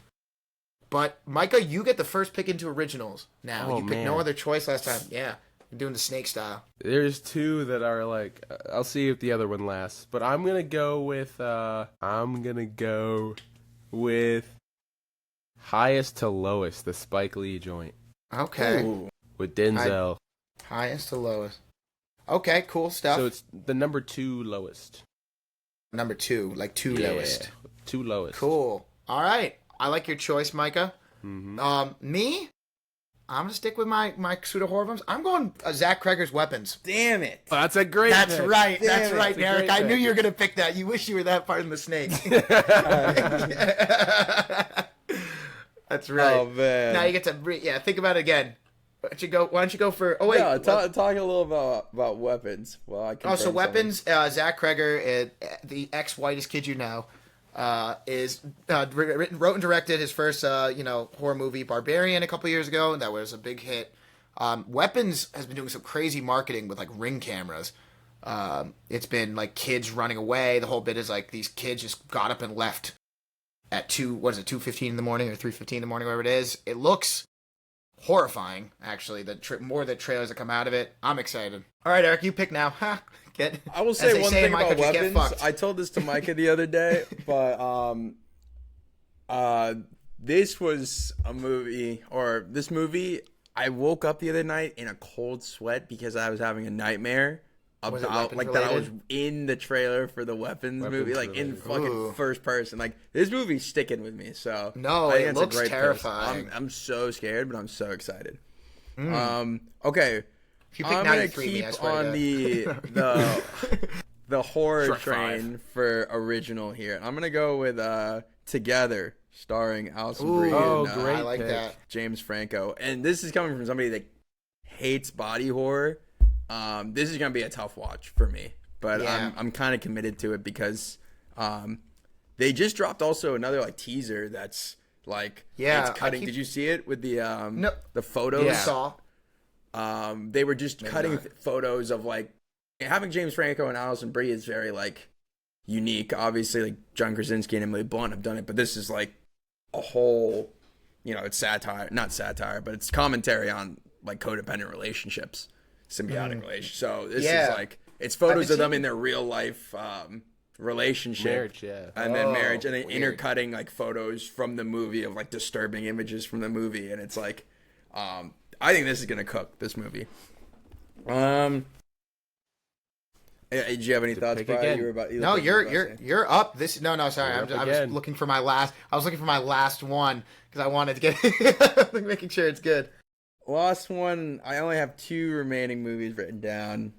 But Micah, you get the first pick into originals now. Oh, You picked no man. other choice last time. Yeah, you're doing the snake style. There's two that are like, I'll see if the other one lasts. But I'm gonna go with Highest to Lowest, the Spike Lee joint Okay, Ooh. with Denzel. highest to lowest. Okay, cool stuff. So it's the number 2 lowest. Number 2, like two Yeah, lowest. 2 lowest. Cool. All right, I like your choice, Micah. Mm-hmm. Me, I'm gonna stick with my pseudo horror films. I'm going Zach Kreger's Weapons. Damn it. Oh, that's a great. That's pick. right. Damn That's it. right, It's a Derek. great I knew pick. you were gonna pick that. You wish you were that part in the snake. That's right. Oh man. Now you get to think about it again. Why don't you go for? Oh wait. No, talk a little about weapons. Well, I Oh, so confirm Weapons. Zach Kreger, the ex-whitest kid you know, is wrote and directed his first horror movie Barbarian a couple years ago, and that was a big hit. Weapons has been doing some crazy marketing with like Ring cameras. It's been like kids running away. The whole bit is like these kids just got up and left at 2:15 in the morning or 3:15 in the morning, whatever it is. It looks horrifying, actually. More of the trailers that come out of it. I'm excited. All right, Eric, you pick now. something. I will as say they one say thing in Michael, about just get weapons. fucked. I told this to Micah the other day, but this was a movie, or this movie. I woke up the other night in a cold sweat because I was having a nightmare Was it about weapons like that I was related? in the trailer for the weapons movie, like in related. fucking Ooh. first person. Like this movie's sticking with me. So No, I think it it's a looks great pick. terrifying. I'm so scared, but I'm so excited. Okay. If you pick I'm now, gonna you free me, I keep swear to on God. the horror Shrek train for original here. I'm gonna go with Together, starring Alison Ooh, Brie Oh, and great I like pick. that. James Franco. And this is coming from somebody that hates body horror. This is gonna be a tough watch for me, but Yeah. I'm kind of committed to it because they just dropped also another like teaser that's like Yeah, it's cutting. I keep- Did you see it with the No. the photos? You saw. They were just cutting not. photos of like having James Franco and Alison Brie is very like unique. Obviously, like John Krasinski and Emily Blunt have done it, but this is like a whole, it's satire, not satire, but it's commentary on like codependent relationships, symbiotic relationships. So this is like, it's photos of them in their real life relationship, Marriage, yeah. and then marriage, and then weird. intercutting like photos from the movie of like disturbing images from the movie, and it's like, I think this is gonna cook, this movie. Did you have any thoughts, pick Brian? again. You were about. No, you're up. This no, sorry. You're up I was again. looking for my last. I was looking for my last one because I wanted to get making sure it's good. Last one. I only have 2 remaining movies written down.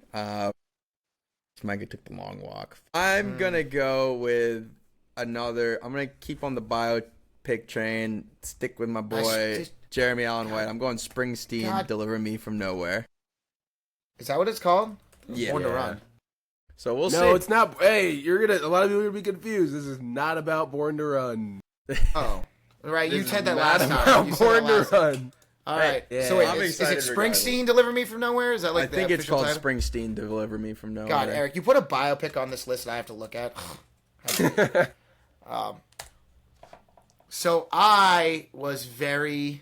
Micah took the long walk. I'm gonna go with another. I'm gonna keep on the biopic train. Stick with my boy Jeremy Allen White. I'm going Springsteen. God. Deliver Me from Nowhere. Is that what it's called? Yeah. Born to Run. So we'll see. No, it's not. Hey, a lot of people are gonna be confused. This is not about Born to Run. Oh, right. You This said is that not last about time. You said Born that to last time. Run. All right. Yeah. So wait, I'm is excited it regardless. Springsteen Deliver Me from Nowhere? Is that like I the think it's official called title? Springsteen. Deliver Me from Nowhere. God, Eric, you put a biopic on this list that I have to look at. So I was very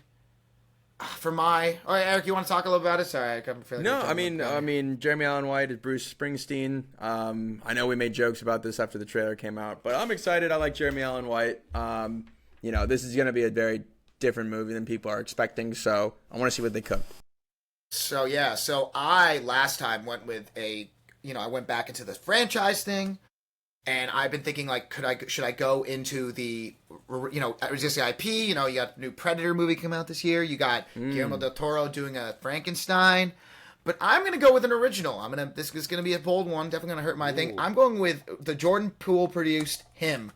all right, Eric, you want to talk a little about it? Sorry, I'm feeling. No, I mean, Jeremy Allen White is Bruce Springsteen. I know we made jokes about this after the trailer came out, but I'm excited. I like Jeremy Allen White. This is going to be a very different movie than people are expecting, so I want to see what they cook. So yeah, so I last time went with I went back into the franchise thing, and I've been thinking like, should I go into the, just the IP? You got the new Predator movie come out this year. You got Guillermo del Toro doing a Frankenstein, but I'm gonna go with an original. This is gonna be a bold one. Definitely gonna hurt my thing. I'm going with the Jordan Poole produced Him.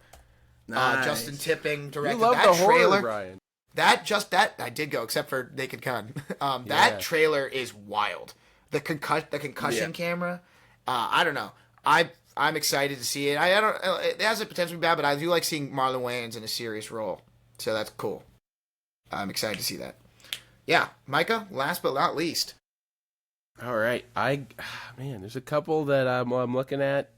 Nice. Justin Tipping You directed love that the horror, trailer. Brian. That I did go, except for Naked Gun. That trailer is wild. The concussion camera. I don't know. I'm excited to see it. I don't. It has a potential to be bad, but I do like seeing Marlon Wayans in a serious role. So that's cool. I'm excited to see that. Yeah, Micah. Last but not least. All right, there's a couple that I'm looking at.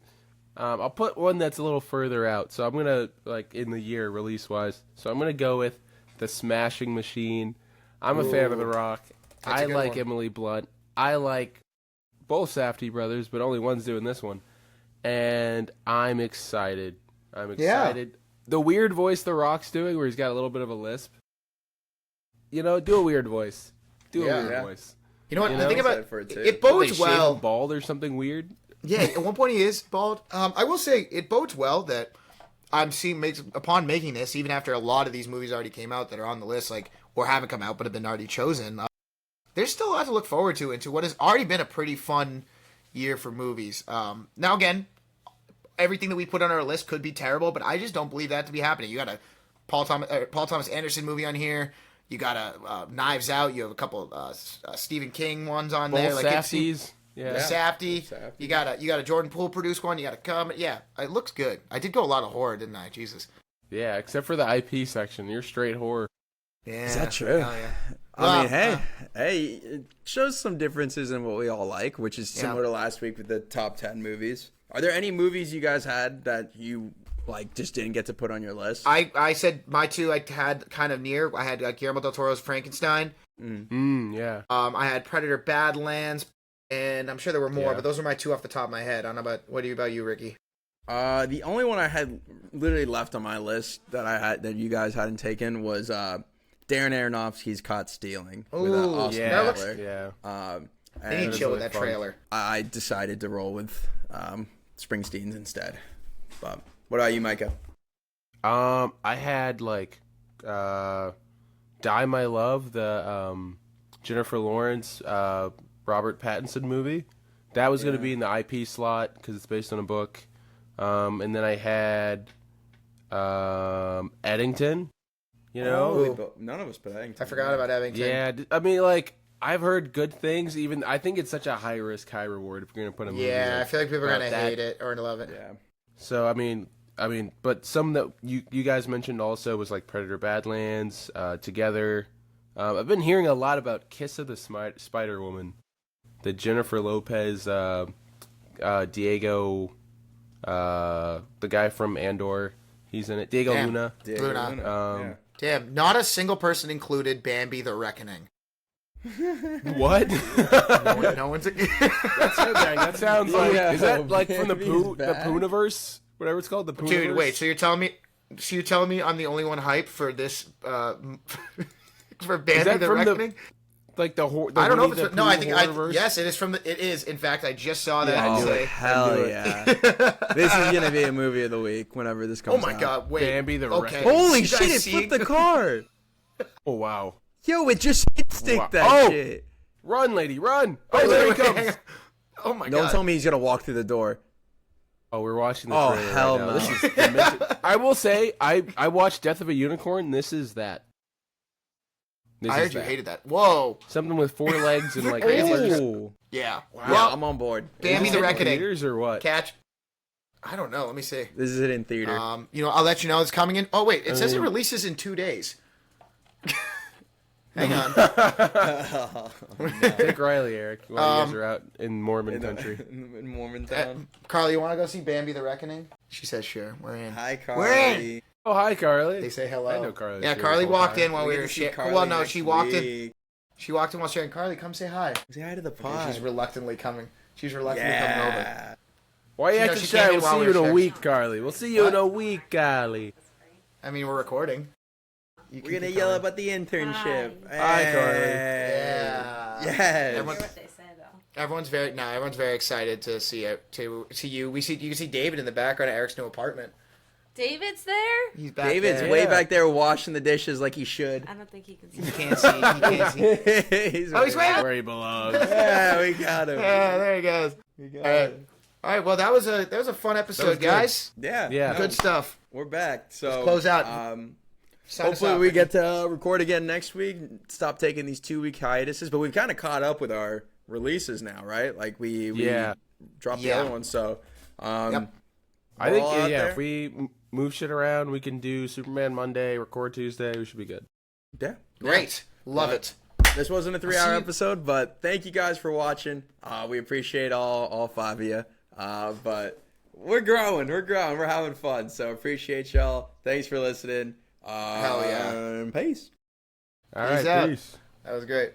I'll put one that's a little further out. So I'm gonna in the year release wise. So I'm gonna go with The Smashing Machine. I'm a fan of The Rock. That's a I good like one. Emily Blunt. I like both Safdie brothers, but only one's doing this one. And I'm excited. The weird voice The Rock's doing, where he's got a little bit of a lisp. Do a weird voice. A weird voice. You know what? You The know? thing about For it, too. it They bodes shave well. him bald or something weird. Yeah, at one point he is bald. I will say it bodes well that I'm seeing upon making this, even after a lot of these movies already came out that are on the list, or haven't come out but have been already chosen. There's still a lot to look forward to into what has already been a pretty fun year for movies. Now again, everything that we put on our list could be terrible, but I just don't believe that to be happening. You got a Paul Thomas Anderson movie on here. You got a Knives Out. You have a couple Stephen King ones on there. Both Safdies. Yeah. Safdie. Safdie. You got a Jordan Poole produced one. You got a comedy. Yeah, it looks good. I did go a lot of horror, didn't I? Jesus. Yeah, except for the IP section. You're straight horror. Yeah. Is that true? Hell yeah. I mean, hey, it shows some differences in what we all like, which is similar to last week with the top 10 movies. Are there any movies you guys had that you just didn't get to put on your list? I said my two I had kind of near. I had Guillermo del Toro's Frankenstein. Yeah. I had Predator Badlands, and I'm sure there were more, Yeah. but those are my two off the top of my head. I don't know about you, Ricky. The only one I had literally left on my list that you guys hadn't taken was Darren Aronofsky's Caught Stealing with Ooh, Austin Yeah. that looks- Butler. Yeah. They need And to chill with really that fun. trailer. I decided to roll with Springsteen's instead. But what about you, Micah? I had Die My Love, the Jennifer Lawrence, Robert Pattinson movie. That was going to be in the IP slot because it's based on a book. And then I had Eddington. None of us put Eddington. I forgot about Ebbington. Yeah, I mean, I've heard good things. Even I think it's such a high risk, high reward if you're going to put a movie. Yeah, I feel like people are about gonna that. hate it or love it. Yeah. So I mean, but some that you guys mentioned also was like Predator Badlands, Together. I've been hearing a lot about Kiss of the Spider Woman, the Jennifer Lopez, Diego, the guy from Andor. He's in it. Diego Damn. Luna. Diego Luna. Luna. Damn, not a single person included Bambi the Reckoning. What? No one's. That sounds like. Yeah, Is that like from the Bambi's back. Pooniverse? Whatever it's called, the Pooniverse. Dude, wait. So you're telling me I'm the only one hype for this for Bambi that the from the- Reckoning? Like the I don't know if Winnie it's the no. I Pooh think horrorverse? yes, it is from the. It is. In fact, I just saw that. Yeah, I knew today. it. Hell knew it. yeah! This is gonna be a movie of the week whenever this Oh comes my out. god! Wait. Bambi the Okay. Reckoning. Holy You shit! guys It see- flipped the car. Oh wow! Yo, it just stick Wow. that Oh! shit. Run, lady, run! Oh, Wait, there he wait, hang comes! on. Oh my Don't god! tell me he's gonna walk through the door. Oh, we're watching the Oh, trailer hell right now. no. This is dimension- I will say, I watched Death of a Unicorn. This is that. This I is heard you that. hated that. Whoa. Something with 4 legs and like Ooh. antlers. Yeah. Yeah, Well, I'm on board. Bambi Is the it in Reckoning. theaters or what? Catch. I don't know. Let me see. This is it in theater. I'll let you know it's coming in. Oh wait, it says it mean- releases in 2 days. Hang on. Take Riley, Eric, while you guys are out in Mormon country. in Mormontown. Carly, you want to go see Bambi the Reckoning? She says sure. We're in. Hi, We're in. Carly. Oh, hi, Carly. They say hello. I know Carly's Yeah, here Carly the whole walked time. in while we get were to see sharing. Carly Well, no, next she walked in. week. She walked in while sharing. Carly, come say hi. Say hi to the She's pod. reluctantly coming. She's reluctantly coming over. Yeah. Why are you She- no, acting she came shy? in We'll while see we you in were a sharing. week, Carly. We'll see you in What? a week, Carly. I mean, we're recording. You We're can gonna keep yell going. about the internship. Hi, Carly. Yeah. Yes. I Everyone- hear what they say though. Everyone's very excited to see it. To see you. You can see David in the background at Eric's new apartment. David's there? He's back David's there. way Yeah. back there washing the dishes like he should. I don't think he can see. He can't see. He can't see. he's Oh, he's waving. Where he belongs. Yeah, we got him. Yeah, there he goes. We got All right. him. All right. Well, that was a fun episode, good. guys. Yeah. Yeah. Good stuff. We're back. So Let's close out. Sign us Hopefully off, we Ricky. get to record again next week. Stop taking these 2-week hiatuses, but we've kind of caught up with our releases now, right? Like we Yeah. dropped Yeah. the other one, so Yep. I we're think, all out yeah, there. if we move shit around, we can do Superman Monday, record Tuesday. We should be good. yeah, Great. Love But- it. This wasn't a see 3-hour you- episode, but thank you guys for watching. We appreciate all 5 of you. But we're growing, we're having fun. So appreciate y'all. Thanks for listening. Hell yeah. Peace. All Peace right, out. peace. That was great.